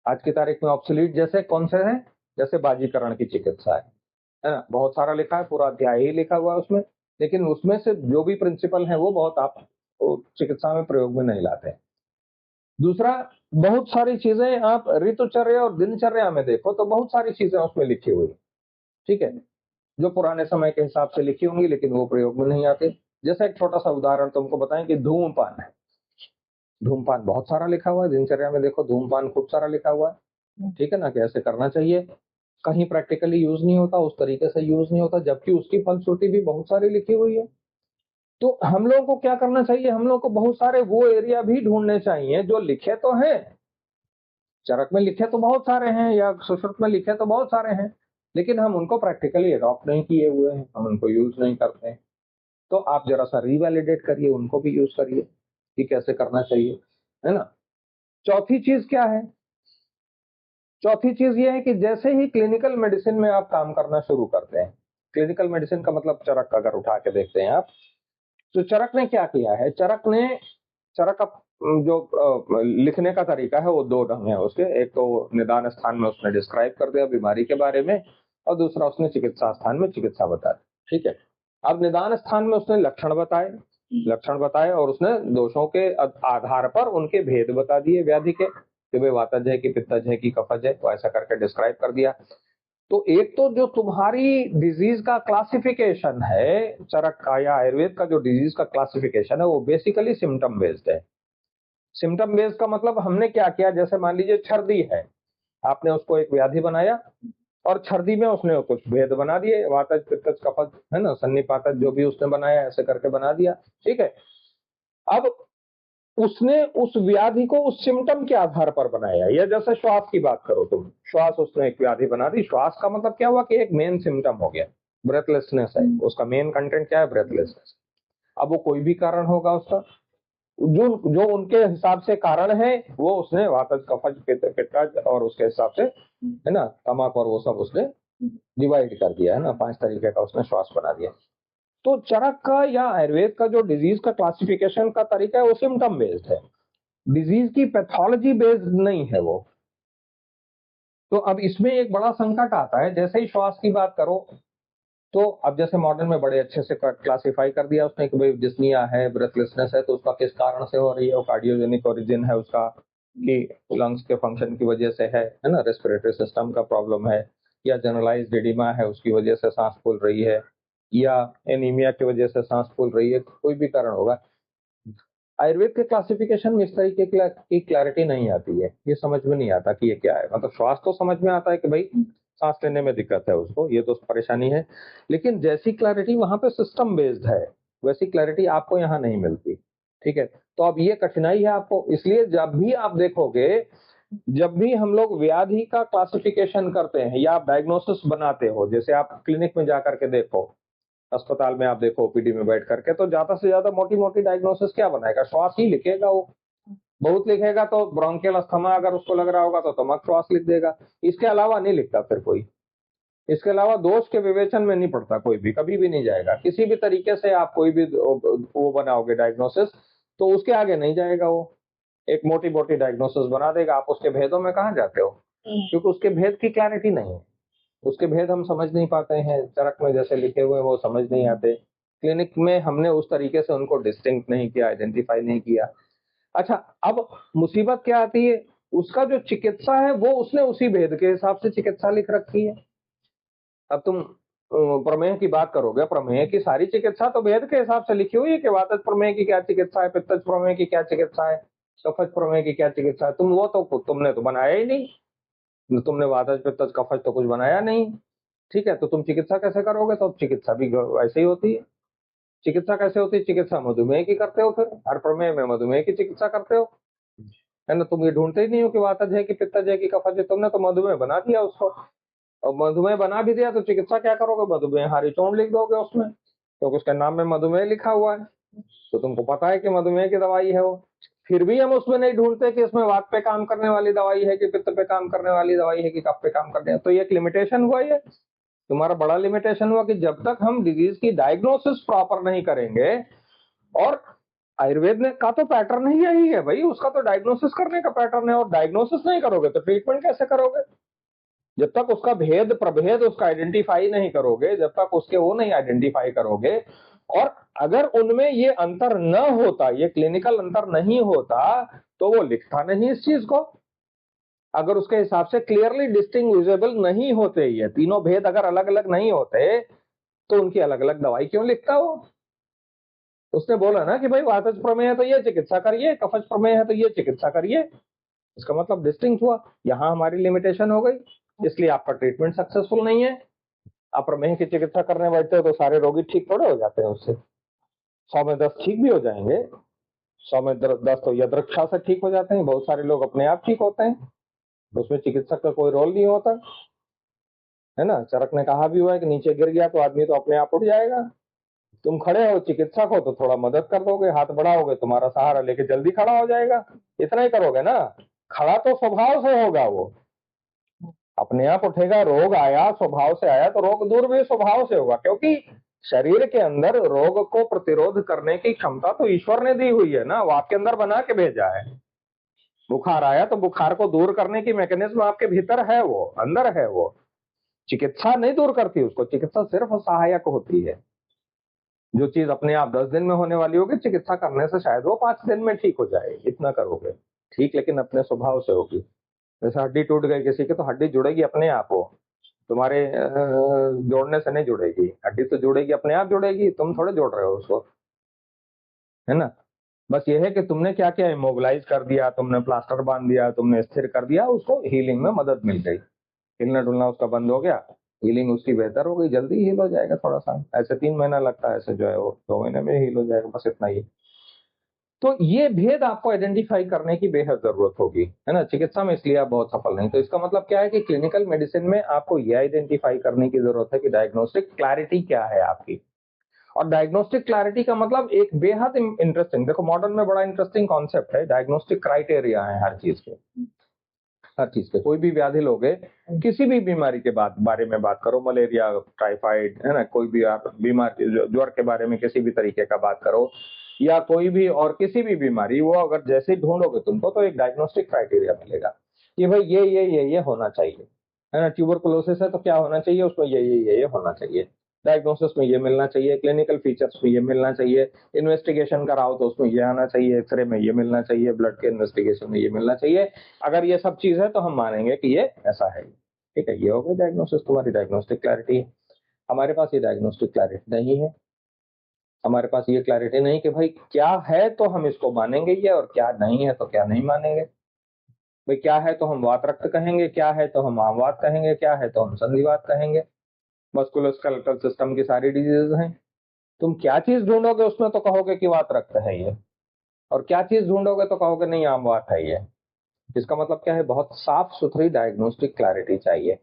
Speaker 1: आज की तारीख में ऑब्सोलीट जैसे कौन से हैं, जैसे बाजीकरण की चिकित्सा है ना, बहुत सारा लिखा है, पूरा अध्याय ही लिखा हुआ है उसमें, लेकिन उसमें से जो भी प्रिंसिपल है वो बहुत आप चिकित्सा में प्रयोग में नहीं लाते हैं। दूसरा, बहुत सारी चीजें आप ऋतुचर्या और दिनचर्या में देखो तो बहुत सारी चीजें उसमें लिखी हुई, ठीक है, जो पुराने समय के हिसाब से लिखी होंगी लेकिन वो प्रयोग में नहीं आते। जैसे एक छोटा सा उदाहरण तुमको बताएं कि धूमपान है, धूमपान बहुत सारा लिखा हुआ है, दिनचर्या में देखो धूमपान खूब सारा लिखा हुआ है, ठीक है ना, कैसे करना चाहिए। कहीं प्रैक्टिकली यूज नहीं होता, उस तरीके से यूज नहीं होता, जबकि उसकी फलश्रुति भी बहुत सारी लिखी हुई है। तो हम लोगों को क्या करना चाहिए, हम लोग को बहुत सारे वो एरिया भी ढूंढने चाहिए जो लिखे तो हैं, चरक में लिखे तो बहुत सारे हैं या सुश्रुत में लिखे तो बहुत सारे हैं, लेकिन हम उनको प्रैक्टिकली अडॉप्ट नहीं किए हुए हैं, हम उनको यूज नहीं करते हैं। तो आप जरा सा रिवैलिडेट करिए, उनको भी यूज करिए कि कैसे करना चाहिए, है ना। चौथी चीज क्या है, चौथी चीज ये है कि जैसे ही क्लिनिकल मेडिसिन में आप काम करना शुरू करते हैं, क्लिनिकल मेडिसिन का मतलब चरक का अगर उठा के देखते हैं आप, तो चरक ने क्या किया है, चरक का जो लिखने का तरीका है वो दो ढंग है उसके। एक तो निदान स्थान में उसने डिस्क्राइब कर दिया बीमारी के बारे में, और दूसरा उसने चिकित्सा स्थान में चिकित्सा बताई, ठीक है। अब निदान स्थान में उसने लक्षण बताए और उसने दोषों के आधार पर उनके भेद बता दिए व्याधि के, कि वे वातज है कि पित्तज है कि कफज है, तो ऐसा करके डिस्क्राइब कर दिया। तो एक तो जो तुम्हारी डिजीज का क्लासिफिकेशन है चरक का या आयुर्वेद का जो डिजीज का क्लासिफिकेशन है वो बेसिकली सिम्टम बेस्ड है। सिम्टम बेस्ड का मतलब हमने क्या किया, जैसे मान लीजिए छर्दी है, आपने उसको एक व्याधि बनाया और छर्दी में उसने कुछ भेद बना दिए, वातज पित्तज कफज, है ना, सन्निपातज, जो भी उसने बनाया ऐसे करके बना दिया, ठीक है। अब उसने उस व्याधि को उस सिम्टम के आधार पर बनाया, या जैसे श्वास की बात करो तुम, श्वास उसने एक व्याधि बना दी, श्वास का मतलब क्या हुआ कि एक मेन सिम्टम हो गया, ब्रेथलेसनेस है, उसका मेन कंटेंट क्या है, ब्रेथलेसनेस। अब वो कोई भी कारण होगा उसका, जो जो उनके हिसाब से कारण है वो उसने वातज कफज पित्तज और उसके हिसाब से, है ना, तमाक और वो सब उसने डिवाइड कर दिया, है ना, 5 तरीके का उसने श्वास बना दिया। तो चरक का या आयुर्वेद का जो डिजीज का क्लासिफिकेशन का तरीका है वो सिम्टम बेस्ड है, डिजीज की पैथोलॉजी बेस्ड नहीं है वो। तो अब इसमें एक बड़ा संकट आता है, जैसे ही श्वास की बात करो तो अब जैसे मॉडर्न में बड़े अच्छे से क्लासिफाई कर दिया उसने कि भाई डिस्निया है, ब्रेथलेसनेस है, तो उसका किस कारण से हो रही है, वो कार्डियोजेनिक ओरिजिन है उसका, कि लंग्स के फंक्शन की वजह से है ना, रेस्पिरेटरी सिस्टम का प्रॉब्लम है, या जनरलाइज्ड एडिमा है उसकी वजह से सांस फूल रही है, या एनीमिया की वजह से सांस फूल रही है, कोई भी कारण होगा। आयुर्वेद के क्लासिफिकेशन में इस तरीके की क्लैरिटी नहीं आती है, ये समझ में नहीं आता कि ये क्या है। मतलब श्वास तो समझ में आता है कि भाई सांस लेने में दिक्कत है उसको, ये तो परेशानी है, लेकिन जैसी क्लैरिटी वहां पे सिस्टम बेस्ड है वैसी क्लैरिटी आपको यहाँ नहीं मिलती, ठीक है। तो अब ये कठिनाई है आपको, इसलिए जब भी आप देखोगे जब भी हम लोग व्याधि का क्लासिफिकेशन करते हैं या आप डायग्नोसिस बनाते हो, जैसे आप क्लिनिक में जाकर के देखो, अस्पताल में आप देखो ओपीडी में बैठ करके, तो ज्यादा से ज्यादा मोटी मोटी डायग्नोसिस क्या बनाएगा? श्वास ही लिखेगा वो। बहुत लिखेगा तो ब्रोंकियल अस्थमा अगर उसको लग रहा होगा तो तमक श्वास लिख देगा, इसके अलावा नहीं लिखता फिर कोई। इसके अलावा दोष के विवेचन में नहीं पड़ता कोई भी, कभी भी नहीं जाएगा। किसी भी तरीके से आप कोई भी वो बनाओगे डायग्नोसिस, तो उसके आगे नहीं जाएगा वो। एक मोटी मोटी डायग्नोसिस बना देगा, आप उसके भेदों में कहाँ जाते हो? क्योंकि उसके भेद की क्लैरिटी नहीं है, उसके भेद हम समझ नहीं पाते हैं। चरक में जैसे लिखे हुए वो समझ नहीं आते, क्लिनिक में हमने उस तरीके से उनको डिस्टिंक्ट नहीं किया, आइडेंटिफाई नहीं किया। अच्छा, अब मुसीबत क्या आती है? उसका जो चिकित्सा है वो उसने उसी भेद के हिसाब से चिकित्सा लिख रखी है। अब तुम प्रमेय की बात करोगे, प्रमेय की सारी चिकित्सा तो भेद के हिसाब से लिखी हुई है कि वातज प्रमेय की क्या चिकित्सा है, पित्तज प्रमेय की क्या चिकित्सा है, कफज प्रमेय की क्या चिकित्सा है। तुमने तो बनाया ही नहीं, तुमने वातज पित्तज कफज तो कुछ बनाया नहीं। ठीक है, तो तुम चिकित्सा कैसे करोगे? तो चिकित्सा भी ऐसे ही होती है। चिकित्सा कैसे होती है? चिकित्सा मधुमेह की करते हो, फिर हर प्रमेय में मधुमेह की चिकित्सा करते हो, है ना? तुम ये ढूंढते ही नहीं हो कि वातज है कि पित्तज है कि कफज है, तुमने तो मधुमेह बना दिया उसको। और मधुमेह बना भी दिया तो चिकित्सा क्या करोगे? मधुमेह हारी चोट लिख दोगे उसमें, क्योंकि उसके नाम में मधुमेह लिखा हुआ है, तो तुमको पता है कि मधुमेह की दवाई है वो। फिर भी हम उसमें नहीं ढूंढते कि इसमें वात पे काम करने वाली दवाई है कि पित्त पे काम करने वाली दवाई है कि कफ पे काम करने। तो ये एक लिमिटेशन हुआ, ये तुम्हारा बड़ा लिमिटेशन हुआ कि जब तक हम डिजीज की डायग्नोसिस प्रॉपर नहीं करेंगे, और आयुर्वेद ने का तो पैटर्न ही यही है भाई, उसका तो डायग्नोसिस करने का पैटर्न है, और डायग्नोसिस नहीं करोगे तो ट्रीटमेंट कैसे करोगे? जब तक उसका भेद प्रभेद उसका आइडेंटिफाई नहीं करोगे, जब तक उसके वो नहीं आइडेंटिफाई करोगे, और अगर उनमें ये अंतर न होता, ये क्लिनिकल अंतर नहीं होता, तो वो लिखता नहीं इस चीज को। अगर उसके हिसाब से क्लियरली डिस्टिंग्विजेबल नहीं होते, ये तीनों भेद अगर अलग अलग नहीं होते, तो उनकी अलग अलग दवाई क्यों लिखता वो? उसने बोला ना कि भाई वातज प्रमेय है तो ये चिकित्सा करिए, कफज प्रमेय है तो ये चिकित्सा करिए, इसका मतलब डिस्टिंक्ट हुआ। यहाँ हमारी लिमिटेशन हो गई, इसलिए आपका ट्रीटमेंट सक्सेसफुल नहीं है। आप प्रमेह की चिकित्सा करने बैठते हो तो सारे रोगी ठीक थोड़े हो जाते हैं उससे। 100 में 10 ठीक भी हो जाएंगे, 100 में 10 तो यदृच्छा से ठीक हो जाते हैं। बहुत सारे लोग अपने आप ठीक होते हैं, उसमें चिकित्सक का कोई रोल नहीं होता, है ना? चरक ने कहा भी हुआ है कि नीचे गिर गया तो आदमी तो अपने आप उठ जाएगा। तुम खड़े हो, चिकित्सक हो, तो थोड़ा मदद कर दोगे, हाथ बढ़ाओगे, तुम्हारा सहारा लेके जल्दी खड़ा हो जाएगा। इतना ही करोगे ना। खड़ा तो स्वभाव से होगा, वो अपने आप उठेगा। रोग आया, स्वभाव से आया, तो रोग दूर भी स्वभाव से होगा, क्योंकि शरीर के अंदर रोग को प्रतिरोध करने की क्षमता तो ईश्वर ने दी हुई है ना, वो आपके अंदर बना के भेजा है। बुखार आया तो बुखार को दूर करने की मैकेनिज्म आपके भीतर है, वो अंदर है। वो चिकित्सा नहीं दूर करती उसको, चिकित्सा सिर्फ सहायक होती है। जो चीज अपने आप 10 दिन में होने वाली होगी, चिकित्सा करने से शायद वो 5 दिन में ठीक हो जाए, इतना करोगे ठीक, लेकिन अपने स्वभाव से होगी। जैसे हड्डी टूट गई किसी की, तो हड्डी जुड़ेगी अपने आप, हो तुम्हारे जोड़ने से नहीं जुड़ेगी। हड्डी तो जुड़ेगी, अपने आप जुड़ेगी, तुम थोड़े जोड़ रहे हो उसको, है ना? बस ये है कि तुमने क्या क्या इमोबिलाइज कर दिया, तुमने प्लास्टर बांध दिया, तुमने स्थिर कर दिया, उसको हीलिंग में मदद मिल गई, हिलना डुलना उसका बंद हो गया, हीलिंग उसकी बेहतर हो गई, जल्दी हील हो जाएगा। थोड़ा सा ऐसे 3 महीना लगता है, ऐसे जो है वो 2 महीने में हील हो जाएगा, बस इतना ही। तो ये भेद आपको आइडेंटिफाई करने की बेहद जरूरत होगी, है ना? चिकित्सा में इसलिए आप बहुत सफल नहीं। तो इसका मतलब क्या है कि क्लिनिकल मेडिसिन में आपको ये आइडेंटिफाई करने की जरूरत है कि डायग्नोस्टिक क्लैरिटी क्या है आपकी। और डायग्नोस्टिक क्लैरिटी का मतलब एक बेहद इंटरेस्टिंग, देखो मॉडर्न में बड़ा इंटरेस्टिंग कॉन्सेप्ट है, डायग्नोस्टिक क्राइटेरिया है हर चीज के। हर चीज के कोई भी व्याधि लोगे, किसी भी बीमारी के बारे में बात करो, मलेरिया, टाइफाइड, है ना, कोई भी आप बीमारी, ज्वर के बारे में किसी भी तरीके का बात करो, या कोई भी और किसी भी बीमारी, वो अगर जैसे ही ढूंढोगे तुमको, तो एक डायग्नोस्टिक क्राइटेरिया मिलेगा कि भाई ये होना चाहिए, है ना? ट्यूबरकुलोसिस है तो क्या होना चाहिए उसमें? ये होना चाहिए। डायग्नोसिस में ये मिलना चाहिए, क्लिनिकल फीचर्स में ये मिलना चाहिए, इन्वेस्टिगेशन कराओ तो उसमें ये आना चाहिए, एक्सरे में ये मिलना चाहिए, ब्लड के इन्वेस्टिगेशन में ये मिलना चाहिए। अगर ये सब चीज है तो हम मानेंगे कि ये ऐसा है। ठीक है, ये हो गई डायग्नोसिस, तुम्हारी डायग्नोस्टिक क्लैरिटी। हमारे पास ये डायग्नोस्टिक क्लैरिटी नहीं है। हमारे पास ये क्लैरिटी नहीं कि भाई क्या है तो हम इसको मानेंगे ये, और क्या नहीं है तो क्या नहीं मानेंगे। भाई क्या है तो हम वात रक्त कहेंगे, क्या है तो हम आमवात कहेंगे, क्या है तो हम संधिवात कहेंगे। मस्कुलोस्केलेटल सिस्टम की सारी डिजीज हैं। तुम क्या चीज ढूंढोगे उसमें तो कहोगे कि वात रक्त है ये, और क्या चीज ढूंढोगे तो कहोगे नहीं आमवात है ये। इसका मतलब क्या है, बहुत साफ सुथरी डायग्नोस्टिक क्लैरिटी चाहिए।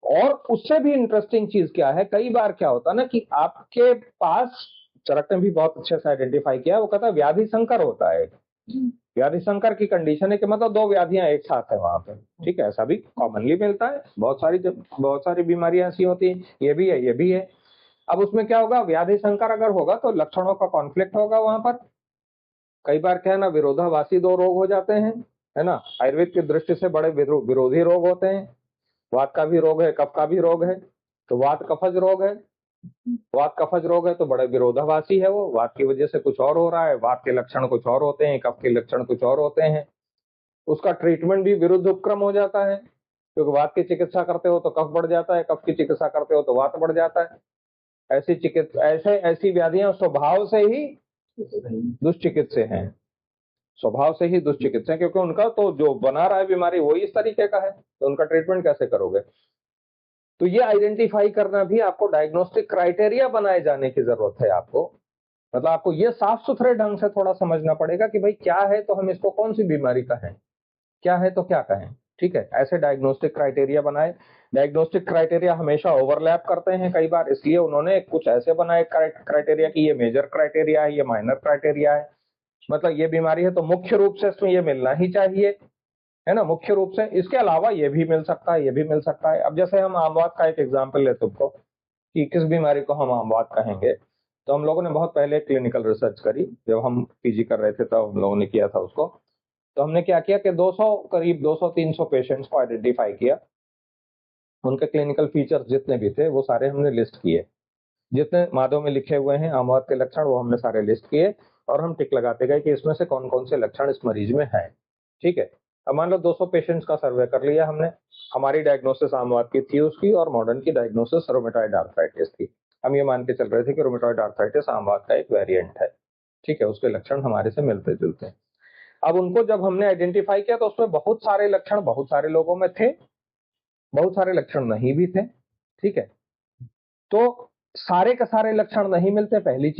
Speaker 1: और उससे भी इंटरेस्टिंग चीज क्या है, कई बार क्या होता है ना कि आपके पास, चरक ने भी बहुत अच्छे से आइडेंटिफाई किया, वो कहता है व्याधि संकर होता है। व्याधि संकर की कंडीशन है कि मतलब दो व्याधियां एक साथ है वहां पे, ठीक है, ऐसा भी कॉमनली मिलता है, बहुत सारी बीमारियां ऐसी होती हैं, ये भी है ये भी है। अब उसमें क्या होगा, व्याधि संकर अगर होगा तो लक्षणों का कॉन्फ्लिक्ट होगा वहां पर। कई बार क्या है ना, विरोधाभासी दो रोग हो जाते हैं, है ना, आयुर्वेद की दृष्टि से बड़े विरोधी रोग होते हैं। वात का भी रोग है, कफ का भी रोग है, तो वात कफज रोग है। वात कफज रोग है तो बड़े विरोधाभासी है, वो वात की वजह से कुछ और हो रहा है, वात के लक्षण कुछ और होते हैं, कफ के लक्षण कुछ और होते हैं। उसका ट्रीटमेंट भी विरुद्ध उपक्रम हो जाता है, क्योंकि वात की चिकित्सा करते हो तो कफ बढ़ जाता है, कफ की चिकित्सा करते हो तो वात बढ़ जाता है। ऐसी व्याधियां स्वभाव से ही दुष्चिकित्से हैं, स्वभाव से ही दुष्चिकित्सा हैं, क्योंकि उनका तो जो बना रहा है बीमारी वही इस तरीके का है, तो उनका ट्रीटमेंट कैसे करोगे। तो ये आइडेंटिफाई करना भी आपको डायग्नोस्टिक क्राइटेरिया बनाए जाने की जरूरत है आपको। मतलब आपको ये साफ सुथरे ढंग से थोड़ा समझना पड़ेगा कि भाई क्या है तो हम इसको कौन सी बीमारी कहें, क्या है तो क्या कहें, ठीक है, ऐसे डायग्नोस्टिक क्राइटेरिया बनाए। डायग्नोस्टिक क्राइटेरिया हमेशा ओवरलैप करते हैं कई बार, इसलिए उन्होंने कुछ ऐसे बनाए क्राइटेरिया कि ये मेजर क्राइटेरिया है, ये माइनर क्राइटेरिया है। मतलब ये बीमारी है तो मुख्य रूप से इसमें ये मिलना ही चाहिए, है ना, मुख्य रूप से। इसके अलावा ये भी मिल सकता है, ये भी मिल सकता है। अब जैसे हम आमवात का एक एग्जाम्पल ले तुमको कि किस बीमारी को हम आमवात कहेंगे, तो हम लोगों ने बहुत पहले क्लिनिकल रिसर्च करी, जब हम पीजी कर रहे थे तब हम लोगों ने किया था उसको। तो हमने क्या किया कि 200 करीब 200-300 पेशेंट्स को आइडेंटिफाई किया, उनके क्लिनिकल फीचर्स जितने भी थे वो सारे हमने लिस्ट किए, जितने मादों में लिखे हुए हैं आमवात के लक्षण वो हमने सारे लिस्ट किए, और हम टिक लगाते गए कि इसमें से कौन कौन से लक्षण इस मरीज में है, ठीक है। अब मान लो 200 पेशेंट्स का सर्वे कर लिया हमने, हमारी डायग्नोसिस आमवात की थी उसकी, और मॉडर्न की डायग्नोसिस रोमेटॉइड आर्थराइटिस थी। हम ये मान के चल रहे थे कि रोमेटॉइड आर्थराइटिस आमवात का एक वेरिएंट है, ठीक है, उसके लक्षण हमारे से मिलते जुलते हैं। अब उनको जब हमने आइडेंटिफाई किया तो उसमें बहुत सारे लक्षण बहुत सारे लोगों में थे, बहुत सारे लक्षण नहीं भी थे, ठीक है। तो सारे के सारे लक्षण नहीं मिलते, पहली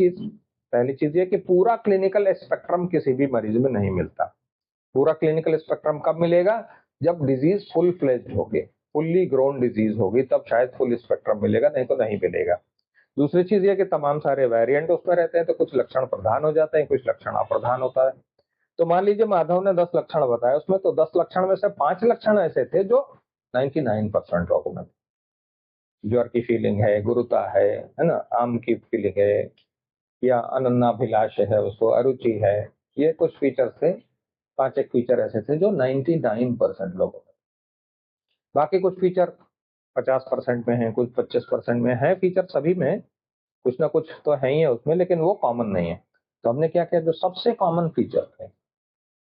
Speaker 1: चीज ये कि पूरा क्लिनिकल स्पेक्ट्रम किसी भी मरीज में नहीं मिलता। पूरा क्लिनिकल स्पेक्ट्रम कब मिलेगा, जब डिजीज फुल फ्लेज्ड होगी, फुल्ली ग्रोन डिजीज होगी, तब शायद फुल स्पेक्ट्रम मिलेगा, नहीं तो नहीं मिलेगा। दूसरी चीज ये कि तमाम सारे वेरिएंट उसमें रहते हैं, तो कुछ लक्षण प्रधान हो जाते हैं, कुछ लक्षण अप्रधान होता है। तो मान लीजिए माधव ने 10 लक्षण बताए, उसमें तो 10 लक्षण में से 5 लक्षण ऐसे थे जो 99% लोगों में, ज्वर की फीलिंग है, गुरुता है ना, आम की फीलिंग है, या अनन्नाभिलाष है, उसको अरुचि है, ये कुछ फीचर थे, 5 एक फीचर ऐसे थे जो 99% लोगों में। बाकी कुछ फीचर 50% में है, कुछ 25% में है, फीचर सभी में कुछ ना कुछ तो है ही है उसमें, लेकिन वो कॉमन नहीं है। तो हमने क्या किया, जो सबसे कॉमन फीचर थे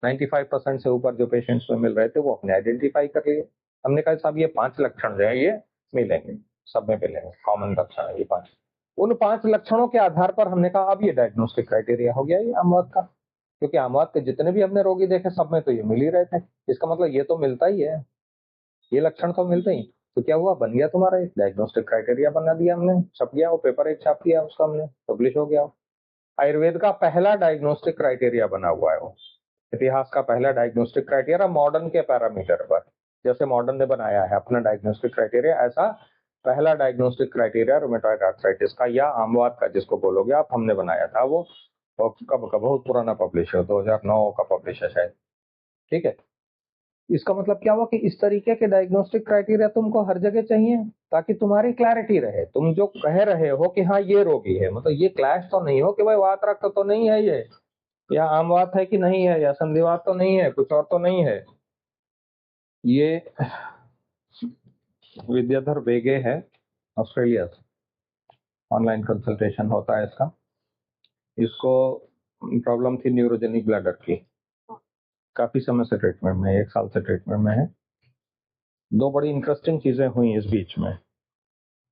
Speaker 1: 95% से ऊपर जो पेशेंट्स में मिल रहे थे वो हमने आइडेंटिफाई कर लिए। हमने कहा साहब ये 5 लक्षण जो है ये मिलेंगे, सब में मिलेंगे, कॉमन लक्षण है ये 5। उन 5 लक्षणों के आधार पर हमने कहा अब ये डायग्नोस्टिक क्राइटेरिया हो गया ये आमवात का, क्योंकि आमवात के जितने भी हमने रोगी देखे सब में तो ये मिल ही रहे थे, इसका मतलब ये तो मिलता ही है, ये लक्षण तो मिलते ही। तो क्या हुआ, बन गया तुम्हारा एक डायग्नोस्टिक क्राइटेरिया बना दिया हमने, छप गया वो, पेपर एक छाप दिया उसका हमने, पब्लिश हो गया। आयुर्वेद का पहला डायग्नोस्टिक क्राइटेरिया बना हुआ है वो, इतिहास का पहला डायग्नोस्टिक क्राइटेरिया मॉडर्न के पैरामीटर पर, जैसे मॉडर्न ने बनाया है अपना डायग्नोस्टिक क्राइटेरिया, ऐसा पहला डायग्नोस्टिक क्राइटेरिया रोमेटॉइड आर्थराइटिस का या आमवात का जिसको बोलोगे आप, हमने बनाया था वो। और कब का, बहुत पुराना पब्लिश है, 2009 का पब्लिश है शायद, ठीक है। इसका मतलब क्या हुआ कि इस तरीके के डायग्नोस्टिक क्राइटेरिया तुमको हर जगह चाहिए, ताकि तुम्हारी क्लैरिटी रहे, तुम जो कह रहे हो कि हाँ ये रोगी है, मतलब ये क्लैश तो नहीं हो कि भाई वात रक्त तो नहीं है ये, या आमवात है कि नहीं है, या संधिवात तो नहीं है, कुछ और तो नहीं है। ये विद्याधर बेगे है, ऑस्ट्रेलिया से, ऑनलाइन कंसल्टेशन होता है इसका। इसको प्रॉब्लम थी न्यूरोजेनिक ब्लैडर की, काफी समय से ट्रीटमेंट में, 1 साल से ट्रीटमेंट में है। 2 बड़ी इंटरेस्टिंग चीजें हुई इस बीच में,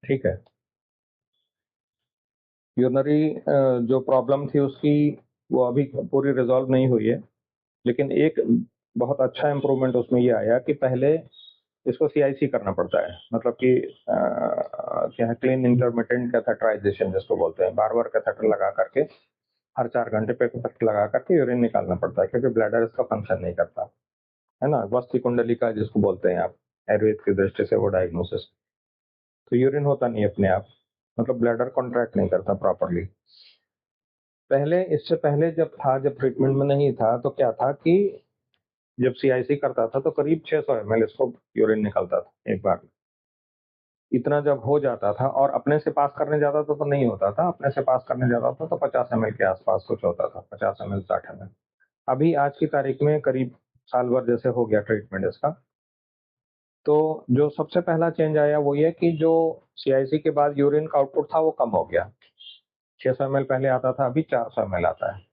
Speaker 1: ठीक है। यूरिनरी जो प्रॉब्लम थी उसकी, वो अभी पूरी रिजॉल्व नहीं हुई है, लेकिन एक बहुत अच्छा इंप्रूवमेंट उसमें ये आया कि पहले इसको सीआईसी करना पड़ता है, मतलब कि क्या है, क्लीन इंटरमिटेंट कैथेटराइजेशन जिसको बोलते हैं, बार बार कैथेटर लगा करके हर 4 घंटे पे कैथेटर लगा करके यूरिन निकालना पड़ता है, क्योंकि ब्लैडर इसका फंक्शन नहीं करता। है ना, वस्ती कुंडलिका जिसको बोलते हैं आप आयुर्वेद की दृष्टि से, वो डायग्नोसिस। तो यूरिन होता नहीं अपने आप, मतलब ब्लैडर कॉन्ट्रैक्ट नहीं करता प्रॉपरली। पहले, इससे पहले जब था, जब ट्रीटमेंट में नहीं था, तो क्या था कि जब सीआईसी करता था तो करीब 600 ml इसको यूरिन निकलता था एक बार में। इतना जब हो जाता था और अपने से पास करने जाता था तो नहीं होता था, अपने से पास करने जाता था तो 50 ml के आसपास कुछ होता था, 50 ml 60 ml। अभी आज की तारीख में करीब साल भर जैसे हो गया ट्रीटमेंट इसका, तो जो सबसे पहला चेंज आया वो ये कि जो सीआईसी के बाद यूरिन का आउटपुट था वो कम हो गया। 600 ml पहले आता था, अभी 400 ml आता है।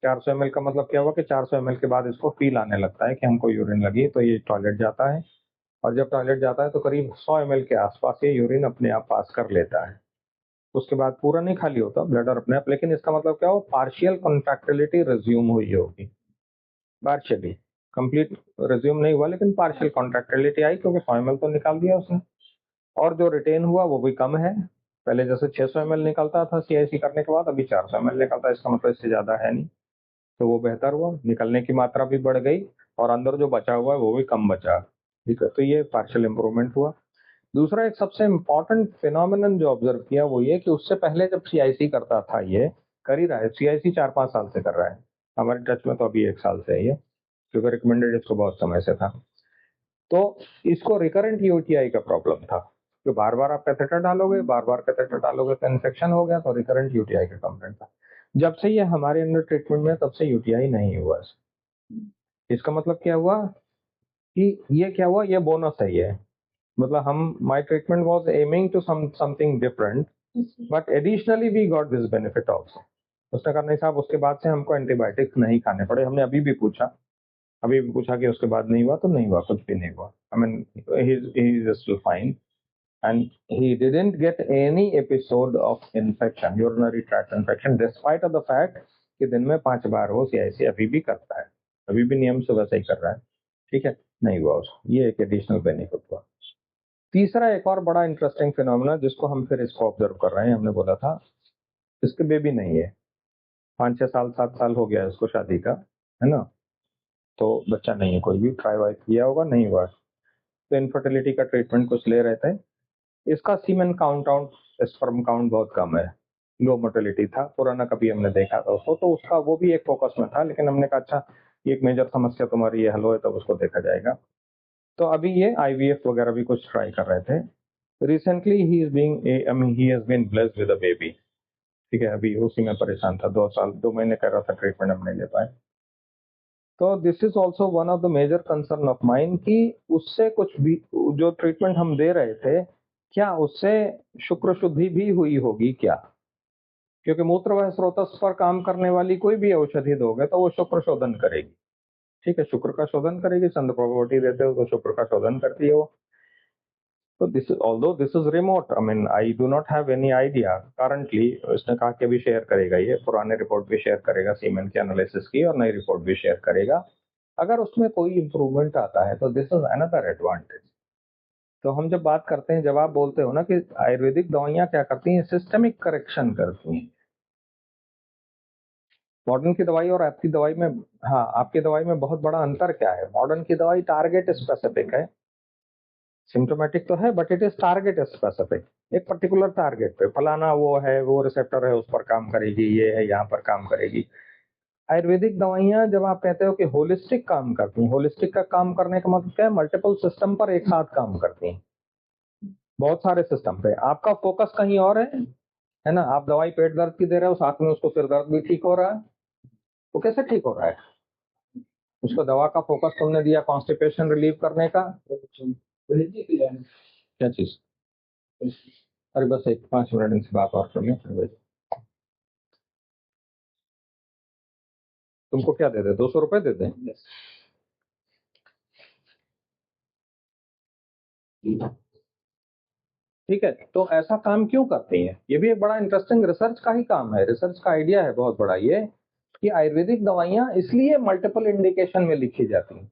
Speaker 1: 400 ml का मतलब क्या हुआ कि 400 ml के बाद इसको फील आने लगता है कि हमको यूरिन लगी, तो ये टॉयलेट जाता है, और जब टॉयलेट जाता है तो करीब 100 ml के आसपास ये यूरिन अपने आप पास कर लेता है। उसके बाद पूरा नहीं खाली होता ब्लैडर अपने आप, लेकिन इसका मतलब क्या हो, पार्शियल कॉन्ट्रैक्टिलिटी रिज्यूम हुई होगी, पार्शियली। कंप्लीट रिज्यूम नहीं हुआ लेकिन पार्शियल कॉन्ट्रैक्टिलिटी आई, क्योंकि 100 ml तो निकाल दिया उसने, और जो रिटेन हुआ वो भी कम है। पहले जैसे 600 ml निकलता था सीआईसी करने के बाद, अभी 400 ml निकलता है, इसका मतलब इससे ज्यादा है नहीं, तो वो बेहतर हुआ, निकलने की मात्रा भी बढ़ गई, और अंदर जो बचा हुआ है वो भी कम बचा। ठीक है, तो ये पार्शियल इंप्रूवमेंट हुआ। दूसरा एक सबसे इम्पोर्टेंट फिनोमिनन जो ऑब्जर्व किया वो ये कि उससे पहले जब सीआईसी करता था, ये कर ही रहा है, सीआईसी 4-5 साल से कर रहा है, हमारे टच में तो अभी 1 साल से है ये, क्योंकि रिकमेंडेड इसको बहुत समय से था। तो इसको रिकरेंट यूटीआई का प्रॉब्लम था, तो बार बार आप कैथेटर डालोगे, बार बार कैथेटर डालोगे तो इन्फेक्शन हो गया, तो रिकरेंट यूटीआई का कंप्लेंट था। जब से ये हमारे अंडर ट्रीटमेंट में, तब से यूटीआई नहीं हुआ। इसका मतलब क्या हुआ कि ये क्या हुआ, ये बोनस है ये, मतलब हम, my treatment was aiming to something different, but additionally we got this benefit also. उसने कहा नहीं साहब, उसके बाद से हमको एंटीबायोटिक्स नहीं खाने पड़े। हमने अभी भी पूछा कि उसके बाद नहीं हुआ, तो नहीं हुआ, कुछ भी नहीं हुआ। I mean he is still fine, and he didn't get any episode of infection, urinary tract infection, despite of the fact कि दिन में 5 बार वो सीआईसी अभी भी करता है, अभी भी नियम से वैसे ही कर रहा है। ठीक है, नहीं हुआ उसको, ये एक एडिशनल बेनिफिट हुआ। तीसरा एक और बड़ा इंटरेस्टिंग फिनोमेना जिसको हम फिर इसको ऑब्जर्व कर रहे हैं, हमने बोला था इसके बेबी नहीं है, 5-6 साल 7 साल हो गया इसको शादी का, है ना, तो बच्चा नहीं है, कोई भी ट्राई वाई किया होगा, नहीं हुआ। तो इनफर्टिलिटी का ट्रीटमेंट कुछ ले रहे थे, इसका सीमेन काउंट स्पर्म काउंट बहुत कम है, लो मोटिलिटी था, पुराना कभी हमने देखा था उसको, तो उसका वो भी एक फोकस में था, लेकिन हमने कहा अच्छा ये एक मेजर समस्या तुम्हारी ये हल हो, तब उसको देखा जाएगा। तो अभी ये आईवीएफ वगैरह भी कुछ ट्राई कर रहे थे। Recently he has been blessed with a baby. ठीक है, अभी उसी में परेशान था, 2 महीने कर रहा था ट्रीटमेंट, हम नहीं ले पाए। तो this is also one of the major concern of mind कि उससे कुछ भी, जो ट्रीटमेंट हम दे रहे थे, क्या उससे शुक्र शुद्धि भी हुई होगी क्या, क्योंकि मूत्र वह स्रोतस पर काम करने वाली कोई भी औषधि दोगे तो वो शुक्र शोधन करेगी। ठीक है, शुक्र का शोधन करेगी, संद प्रोबेबिलिटी देते हो तो शुक्र का शोधन करती है वो। तो this, although this is remote, I mean I do not have any idea currently. इसने कहा कि अभी शेयर करेगा, ये पुराने रिपोर्ट भी शेयर करेगा सीमेन के एनालिसिस की, और नई रिपोर्ट भी शेयर करेगा। अगर उसमें कोई इंप्रूवमेंट आता है तो दिस इज अनदर एडवांटेज। तो हम जब बात करते हैं, जब आप बोलते हो ना कि आयुर्वेदिक दवाइयां क्या करती हैं, सिस्टमिक करेक्शन करती हैं। मॉडर्न की दवाई और आपकी दवाई में, हाँ, आपकी दवाई में बहुत बड़ा अंतर क्या है, मॉडर्न की दवाई टारगेट स्पेसिफिक है, सिम्टोमेटिक तो है but it is target specific, एक पर्टिकुलर टारगेट पे, फलाना वो है, वो रिसेप्टर है, उस पर काम करेगी, ये है यहाँ पर काम करेगी। आयुर्वेदिक दवाइयां जब आप कहते हो कि होलिस्टिक काम करती हैं, होलिस्टिक का काम करने का मतलब क्या है, मल्टीपल सिस्टम पर एक साथ काम करती हैं, बहुत सारे सिस्टम पे। आपका फोकस कहीं और है ना, आप दवाई पेट दर्द की दे रहे हो, साथ में उसको सिर दर्द भी ठीक हो रहा है, वो कैसे ठीक हो रहा है? उसको दवा का फोकस तुमने दिया कॉन्स्टिपेशन रिलीव करने का, क्या चीज? अरे बस एक 5 मिनट इनसे बात और कर लें। तुमको क्या दे दे, 200 रुपए दे दें? ठीक है, तो ऐसा काम क्यों करती हैं? ये भी एक बड़ा इंटरेस्टिंग रिसर्च का ही काम है, रिसर्च का आइडिया है बहुत बड़ा ये, कि आयुर्वेदिक दवाइयां इसलिए मल्टीपल इंडिकेशन में लिखी जाती हैं।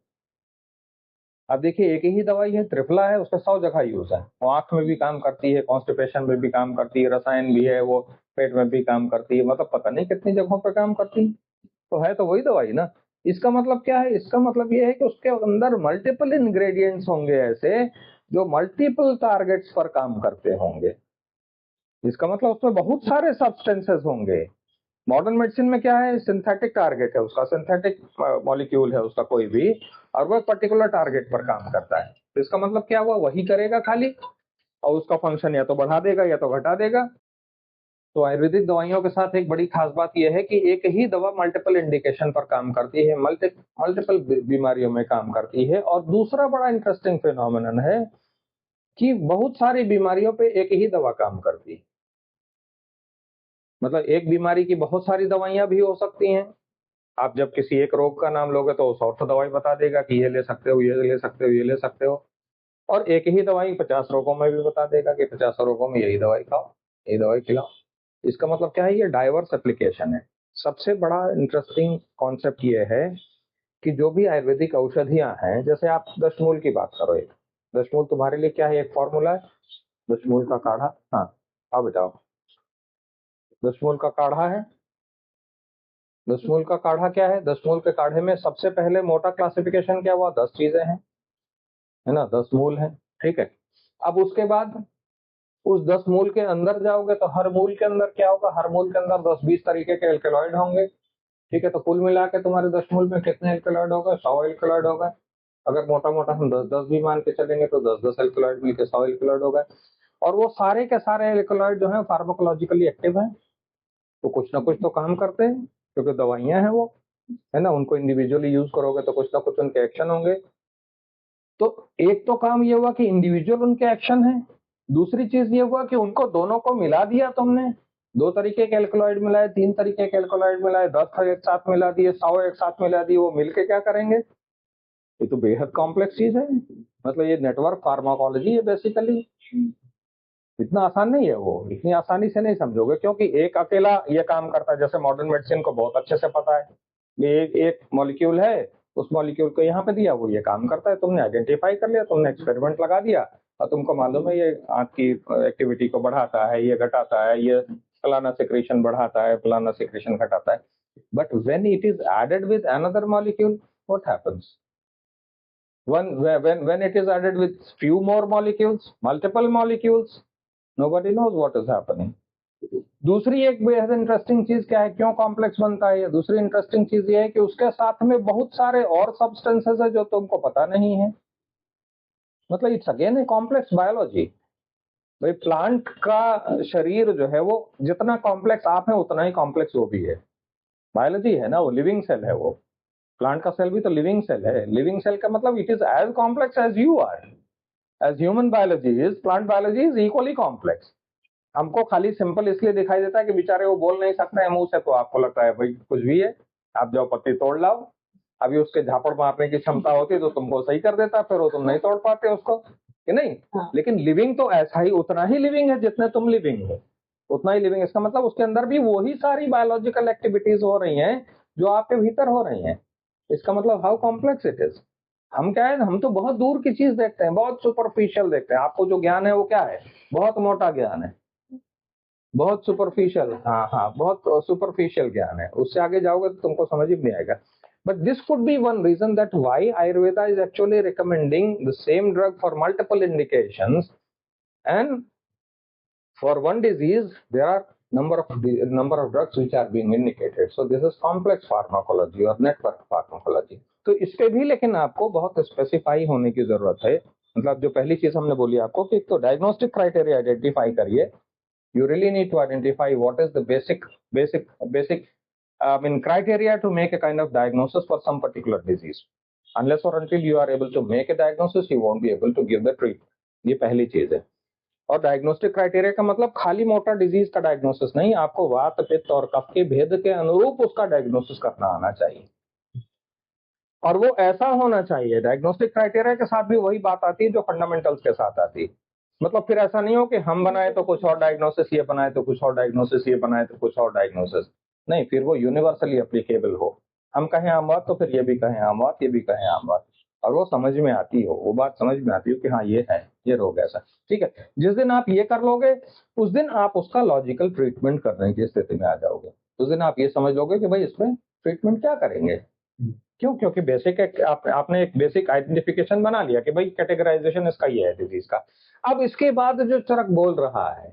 Speaker 1: अब देखिए, एक ही दवाई है, त्रिफला है, उसका 100 जगह यूज है, वो आंख में भी काम करती है, कॉन्स्टिपेशन में भी काम करती है, रसायन भी है, वो पेट में भी काम करती है, मतलब पता नहीं कितनी जगहों पर काम करती है। तो है तो वही दवाई ना, इसका मतलब क्या है? इसका मतलब ये है कि उसके अंदर मल्टीपल इंग्रेडिएंट्स होंगे ऐसे जो मल्टीपल टारगेट्स पर काम करते होंगे। इसका मतलब उसमें बहुत सारे सब्सटेंसेस होंगे। मॉडर्न मेडिसिन में क्या है? सिंथेटिक टारगेट है उसका, सिंथेटिक मॉलिक्यूल है उसका कोई भी, और वो पर्टिकुलर टारगेट पर काम करता है। तो इसका मतलब क्या हुआ? वही करेगा खाली, और उसका फंक्शन या तो बढ़ा देगा या तो घटा देगा। तो आयुर्वेदिक दवाइयों के साथ एक बड़ी खास बात यह है कि एक ही दवा मल्टीपल इंडिकेशन पर काम करती है, मल्टीपल बीमारियों में काम करती है। और दूसरा बड़ा इंटरेस्टिंग फिनोमेनन है कि बहुत सारी बीमारियों पे एक ही दवा काम करती है। मतलब एक बीमारी की बहुत सारी दवाइयां भी हो सकती हैं। आप जब किसी एक रोग का नाम लोगे तो 100 दवाई बता देगा कि ये ले सकते हो, ये ले सकते हो, ये ले सकते हो। और एक ही दवाई 50 रोगों में भी बता देगा कि 50 रोगों में यही दवाई खाओ, यही दवाई खिलाओ। इसका मतलब क्या है? ये डाइवर्स एप्लीकेशन है। सबसे बड़ा इंटरेस्टिंग कॉन्सेप्ट ये है कि जो भी आयुर्वेदिक औषधियां हैं, जैसे आप दशमूल की बात करो, एक दशमूल तुम्हारे लिए क्या है? एक फॉर्मूला है, दशमूल का काढ़ा। हाँ, आओ बताओ, दशमूल का काढ़ा है। दशमूल का काढ़ा क्या है? दशमूल के काढ़े में सबसे पहले मोटा क्लासिफिकेशन क्या हुआ? 10 चीजें हैं, है ना, 10 मूल है, ठीक है। अब उसके बाद उस 10 मूल के अंदर जाओगे तो हर मूल के अंदर क्या होगा? हर मूल के अंदर 10-20 तरीके के एल्केलॉइड होंगे, ठीक है। तो कुल मिला के तुम्हारे 10 मूल में कितने एल्केलॉइड होगा? 100 एल्केलॉइड होगा। अगर मोटा मोटा हम 10-10 भी मान के चलेंगे तो 10-10 एल्केलॉइड मिलकर 100 एल्केलॉइड होगा। और वो सारे के सारे एल्केलॉइड जो है फार्माकोलॉजिकली एक्टिव है, तो कुछ ना कुछ तो काम करते हैं, क्योंकि दवाइयां हैं वो, है ना। उनको इंडिविजुअली यूज करोगे तो कुछ ना कुछ उनके एक्शन होंगे। तो एक तो काम ये हुआ कि इंडिविजुअल उनके एक्शन है। दूसरी चीज ये हुआ कि उनको दोनों को मिला दिया तुमने, 2 तरीके के एल्कलॉइड मिलाए, 3 तरीके के एल्कलॉइड मिलाए, 10 एक साथ मिला दिए, 100 एक साथ मिला दिए, वो मिलके क्या करेंगे? ये तो बेहद कॉम्प्लेक्स चीज है। मतलब ये नेटवर्क फार्माकोलॉजी है बेसिकली। इतना आसान नहीं है वो, इतनी आसानी से नहीं समझोगे, क्योंकि एक अकेला ये काम करता है। जैसे मॉडर्न मेडिसिन को बहुत अच्छे से पता है, ये एक मॉलिक्यूल है, उस मॉलिक्यूल को यहाँ पे दिया, वो ये काम करता है। तुमने आइडेंटिफाई कर लिया, तुमने एक्सपेरिमेंट लगा दिया, और तुमको मालूम है ये आंत की एक्टिविटी को बढ़ाता है, ये घटाता है, ये फलाना सिक्रेशन बढ़ाता है, फलाना सिक्रेशन घटाता है। But when it is added with another molecule, what happens? When it is added with few more molecules, multiple molecules, nobody knows what is happening. दूसरी एक बेहद इंटरेस्टिंग चीज क्या है? क्यों कॉम्प्लेक्स बनता है? ये दूसरी इंटरेस्टिंग चीज ये है कि उसके साथ में बहुत सारे और सब्सटेंसेस है जो तुमको पता नहीं है। मतलब it's again a complex biology. भाई प्लांट का शरीर जो है वो जितना कॉम्प्लेक्स आप है उतना ही कॉम्प्लेक्स वो भी है। बायोलॉजी है ना, वो लिविंग सेल है। वो प्लांट का सेल भी तो लिविंग सेल है। लिविंग सेल का मतलब it is as complex as you are. As human biology is, plant biology is equally complex. हमको खाली सिंपल इसलिए दिखाई देता है कि बेचारे वो बोल नहीं सकते हैं मुंह से, तो आपको लगता है भाई कुछ भी है, आप जाओ पत्ती तोड़ लाओ। अभी उसके झापड़ मारने की क्षमता होती तो तुमको सही कर देता, फिर वो तुम नहीं तोड़ पाते उसको, कि नहीं? हाँ। लेकिन लिविंग तो ऐसा ही, उतना ही लिविंग है जितने तुम लिविंग हो, उतना ही लिविंग। इसका मतलब उसके अंदर भी वही सारी बायोलॉजिकल एक्टिविटीज हो रही हैं जो आपके भीतर हो रही हैं। इसका मतलब हाउ कॉम्प्लेक्स इट इज। हम क्या है, हम तो बहुत दूर की चीज देखते हैं, बहुत सुपरफिशियल देखते हैं। आपको जो ज्ञान है वो क्या है? बहुत मोटा ज्ञान है, बहुत सुपरफिशियल। हाँ हाँ, बहुत सुपरफिशियल ज्ञान है। उससे आगे जाओगे तो तुमको समझ ही नहीं आएगा। But this could be one reason that why Ayurveda is actually recommending the same drug for multiple indications, and for one disease there are number of drugs which are being indicated. So this is complex pharmacology or network pharmacology. तो इसके भी लेकिन आपको बहुत specify होने की जरूरत है। मतलब जो पहली चीज हमने बोली आपको कि तो डायग्नोस्टिक क्राइटेरिया आइडेंटिफाई करिए। You really need to identify what is the basic criteria to make a kind of diagnosis for some particular disease. Unless or until you are able to make a diagnosis, you won't be able to give the treatment. ये पहली चीज है। और diagnostic criteria का मतलब खाली मोटा disease का डायग्नोसिस नहीं, आपको वात पित्त और कफ के भेद के अनुरूप उसका डायग्नोसिस करना आना चाहिए, और वो ऐसा होना चाहिए। डायग्नोस्टिक क्राइटेरिया के साथ भी वही बात आती है जो फंडामेंटल्स के साथ आती है। मतलब फिर ऐसा नहीं हो कि हम बनाए तो कुछ और डायग्नोसिस, ये बनाए तो कुछ और डायग्नोसिस, ये बनाए तो कुछ और डायग्नोसिस। नहीं, फिर वो यूनिवर्सली एप्लीकेबल हो। हम कहें आम बात तो फिर ये भी कहें आम बात, ये भी कहें आम बात, और वो समझ में आती हो, वो बात समझ में आती हो कि हाँ ये है, ये रोग ऐसा, ठीक है। जिस दिन आप ये कर लोगे उस दिन आप उसका लॉजिकल ट्रीटमेंट करने की स्थिति में आ जाओगे। उस दिन आप ये समझ लोगे कि भाई इसमें ट्रीटमेंट क्या करेंगे। क्यों? क्योंकि बेसिक आपने एक बेसिक आइडेंटिफिकेशन बना लिया कि भाई कैटेगराइजेशन इसका ये है डिजीज का। अब इसके बाद जो चरक बोल रहा है,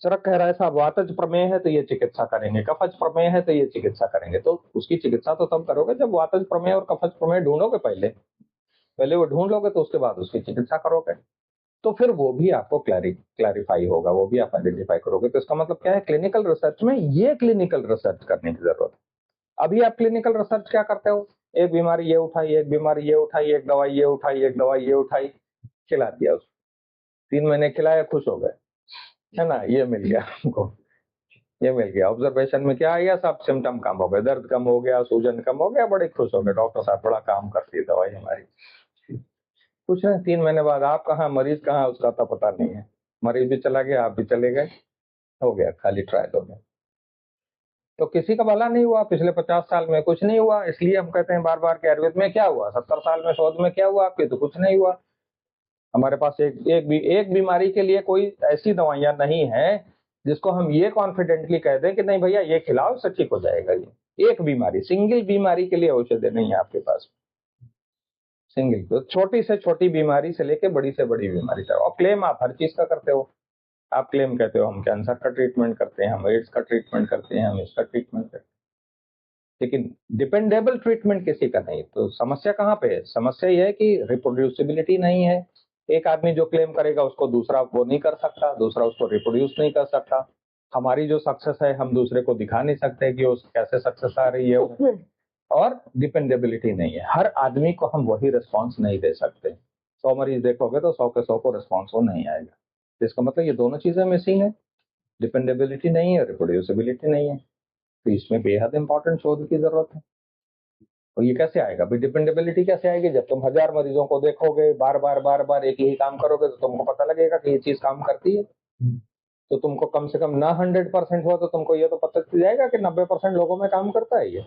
Speaker 1: चरक कह रहा है साहब वातज प्रमेय है तो ये चिकित्सा करेंगे, कफज प्रमेय है तो ये चिकित्सा करेंगे। तो उसकी चिकित्सा तो तब करोगे जब वातज प्रमेय और कफज प्रमेय ढूंढोगे, पहले पहले वो ढूंढ लोगे तो उसके बाद उसकी चिकित्सा करोगे। तो फिर वो भी आपको क्लैरिफाई होगा, वो भी आप आइडेंटिफाई करोगे। तो इसका मतलब क्या है, क्लिनिकल रिसर्च में ये क्लिनिकल रिसर्च करने की जरूरत है। अभी आप क्लिनिकल रिसर्च क्या करते हो, एक बीमारी ये उठाई, एक बीमारी ये उठाई, एक दवाई ये उठाई, एक दवाई ये उठाई, खिला दिया उसको, 3 महीने खिलाया, खुश हो गए, है ना, ये मिल गया हमको, ये मिल गया। ऑब्जर्वेशन में क्या आया, सब सिम्टम कम हो गए, दर्द कम हो गया, सूजन कम हो गया, बड़े खुश हो गए, डॉक्टर साहब बड़ा काम करती है दवाई हमारी। कुछ नहीं, 3 महीने बाद आप कहाँ, मरीज कहाँ, उसका तो पता नहीं है। मरीज भी चला गया, आप भी चले गए, हो गया, खाली ट्रायल हो गया। तो किसी का भला नहीं हुआ, पिछले 50 साल में कुछ नहीं हुआ। इसलिए हम कहते हैं बार बार कि आयुर्वेद में क्या हुआ, 70 साल में शोध में क्या हुआ आपके, तो कुछ नहीं हुआ। हमारे पास एक बीमारी के लिए कोई ऐसी दवाइयां नहीं है जिसको हम ये कॉन्फिडेंटली कह दें कि नहीं भैया ये खिलाओ इससे ठीक हो जाएगा। ये एक बीमारी, सिंगल बीमारी के लिए औषधि नहीं है आपके पास, सिंगल। तो छोटी से छोटी बीमारी से लेके बड़ी से बड़ी बीमारी तक। और क्लेम आप हर चीज का करते हो, आप क्लेम कहते हो हम कैंसर का ट्रीटमेंट करते हैं, हम एड्स का ट्रीटमेंट करते हैं, हम इसका ट्रीटमेंट करते हैं, लेकिन डिपेंडेबल ट्रीटमेंट किसी का नहीं। तो समस्या कहाँ पे है, समस्या यह है कि रिप्रोड्यूसिबिलिटी नहीं है। एक आदमी जो क्लेम करेगा उसको दूसरा वो नहीं कर सकता, दूसरा उसको रिप्रोड्यूस नहीं कर सकता। हमारी जो सक्सेस है हम दूसरे को दिखा नहीं सकते कि उस कैसे सक्सेस आ रही है। और डिपेंडेबिलिटी नहीं है, हर आदमी को हम वही रिस्पॉन्स नहीं दे सकते। 100 मरीज देखोगे तो 100 के 100 को रिस्पॉन्स वो नहीं आएगा। तो इसका मतलब ये दोनों चीजें मिसिंग है, डिपेंडेबिलिटी नहीं है, रिप्रोड्यूसिबिलिटी नहीं है। तो इसमें बेहद इंपॉर्टेंट शोध की जरूरत है। और ये कैसे आएगा भाई, डिपेंडेबिलिटी कैसे आएगी, जब तुम 1000 मरीजों को देखोगे, बार बार बार बार एक ही काम करोगे तो तुमको पता लगेगा कि ये चीज काम करती है। तो तुमको कम से कम ना 100% हो तो तुमको ये तो पता चल जाएगा कि 90% लोगों में काम करता है ये।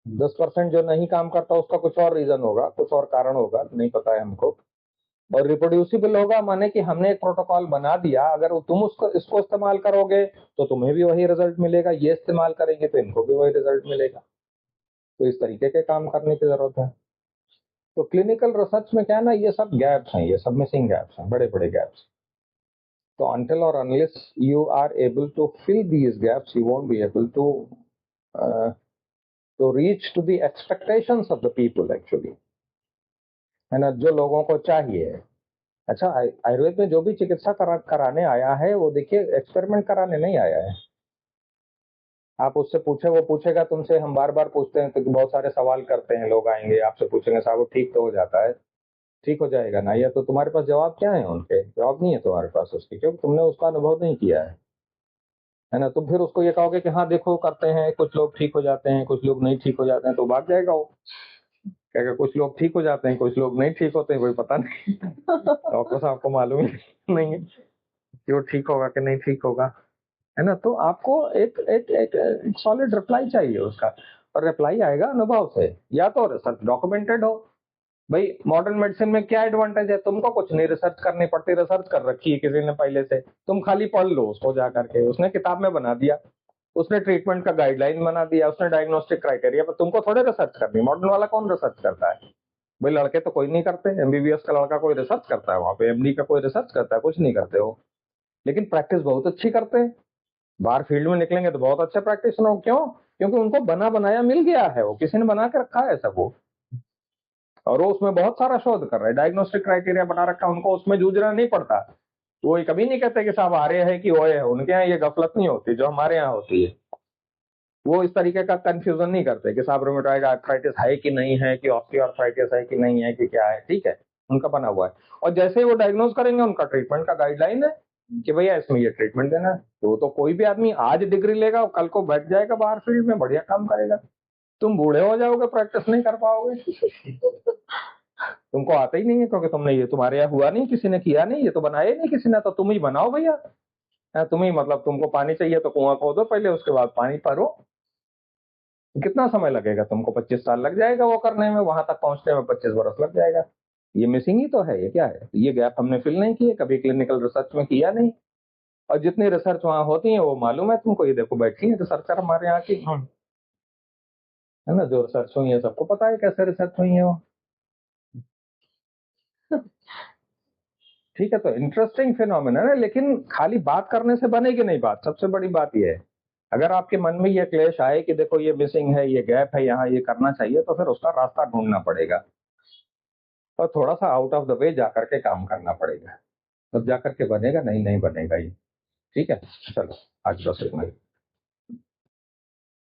Speaker 1: 10% जो नहीं काम करता उसका कुछ और रीजन होगा, कुछ और कारण होगा, नहीं पता है हमको। और रिप्रोड्यूसिबल होगा माने कि हमने एक प्रोटोकॉल बना दिया, अगर तुम उसको इसको इस्तेमाल करोगे तो तुम्हें भी वही रिजल्ट मिलेगा, ये इस्तेमाल करेंगे तो इनको भी वही रिजल्ट मिलेगा। तो इस तरीके के काम करने की जरूरत है। तो क्लिनिकल रिसर्च में क्या है ना, ये सब गैप्स हैं, ये सब मिसिंग गैप्स हैं, बड़े बड़े गैप्स। तो until or unless you are able to fill these gaps, you won't be able uh, to reach to the expectations of the people actually, है ना, जो लोगों को चाहिए। अच्छा, आयुर्वेद में जो भी चिकित्सा कराने आया है वो देखिए एक्सपेरिमेंट कराने नहीं आया है। आप उससे पूछे, वो पूछेगा तुमसे, हम बार बार पूछते हैं तो बहुत सारे सवाल करते हैं, लोग आएंगे आपसे पूछेंगे साहब वो ठीक तो हो जाता है, ठीक हो जाएगा ना, या तो तुम्हारे पास जवाब क्या है, उनके जवाब नहीं है तुम्हारे पास उसकी, क्योंकि तुमने उसका अनुभव नहीं किया है ना। तुम फिर उसको ये कहोगे कि हाँ देखो करते हैं, कुछ लोग ठीक हो जाते हैं, कुछ लोग नहीं ठीक हो जाते हैं, तो भाग जाएगा वो, कहेगा कुछ लोग ठीक हो जाते हैं, कुछ लोग नहीं ठीक होते हैं, कोई पता नहीं डॉक्टर साहब को मालूम ही नहीं है कि वो ठीक होगा कि नहीं ठीक होगा, है ना। तो आपको एक एक एक सॉलिड रिप्लाई चाहिए उसका, और रिप्लाई आएगा अनुभव से, या तो रिसर्च डॉक्यूमेंटेड हो। भाई मॉडर्न मेडिसिन में क्या एडवांटेज है, तुमको कुछ नहीं रिसर्च करनी पड़ती, रिसर्च कर रखी है किसी ने पहले से, तुम खाली पढ़ लो उसको जा करके, उसने किताब में बना दिया, उसने ट्रीटमेंट का गाइडलाइन बना दिया, उसने डायग्नोस्टिक क्राइटेरिया, पर तुमको थोड़े रिसर्च करनी। मॉडर्न वाला कौन रिसर्च करता है भाई, लड़के तो कोई नहीं करते, एमबीबीएस का लड़का कोई रिसर्च करता है वहां पे, एमडी का कोई रिसर्च करता है, कुछ नहीं करते हो, लेकिन प्रैक्टिस बहुत अच्छी करते हैं। बाहर फील्ड में निकलेंगे तो बहुत अच्छे प्रैक्टिशनर हो, क्यों? क्योंकि उनको बना बनाया मिल गया है, वो किसी ने बना के रखा है सब वो, और वो उसमें बहुत सारा शोध कर रहे हैं, डायग्नोस्टिक क्राइटेरिया बना रखा है, उनको उसमें जूझना नहीं पड़ता। वो कभी नहीं कहते कि साहब आ रहे हैं कि ओए है, उनके यहाँ ये गफलत नहीं होती जो हमारे यहाँ होती है। वो इस तरीके का कंफ्यूजन नहीं करते कि साहब रोमेटॉइड आर्थराइटिस है कि नहीं है, कि ऑस्टियोआर्थराइटिस है कि नहीं है, कि क्या है, ठीक है, उनका बना हुआ है। और जैसे ही वो डायग्नोज करेंगे उनका ट्रीटमेंट का गाइडलाइन है कि भैया इसमें ये ट्रीटमेंट देना है। तो कोई भी आदमी आज डिग्री लेगा, कल को बैठ जाएगा बाहर फील्ड में, बढ़िया काम करेगा। तुम बूढ़े हो जाओगे, प्रैक्टिस नहीं कर पाओगे तुमको आता ही नहीं है, क्योंकि तुमने ये, तुम्हारे यहाँ हुआ नहीं, किसी ने किया नहीं, ये तो बनाया ही नहीं किसी ने, तो तुम ही बनाओ भैया। तुम ही, मतलब तुमको पानी चाहिए तो कुआं खोदो पहले, उसके बाद पानी भरो। कितना समय लगेगा तुमको, 25 साल लग जाएगा वो करने में, वहां तक पहुंचने में 25 बरस लग जाएगा। ये मिसिंग ही तो है, ये क्या है, ये गैप हमने फिल नहीं किए, कभी क्लिनिकल रिसर्च में किया नहीं। और जितनी रिसर्च वहां होती है वो मालूम है तुमको, ये देखो बैठी है रिसर्चर हमारे यहाँ की, है ना, जो रिसर्च हुई है सबको पता है कैसे रिसर्च हुई है वो। ठीक है, तो इंटरेस्टिंग फिनोमिना है, लेकिन खाली बात करने से बनेगी नहीं बात। सबसे बड़ी बात यह है, अगर आपके मन में ये क्लेश आए कि देखो ये मिसिंग है, ये गैप है, यहाँ ये करना चाहिए, तो फिर उसका रास्ता ढूंढना पड़ेगा और थोड़ा सा आउट ऑफ द वे जाकर के काम करना पड़ेगा, तब जाकर के बनेगा, नहीं नहीं बनेगा ये। ठीक है, चलो आज बस इतना ही।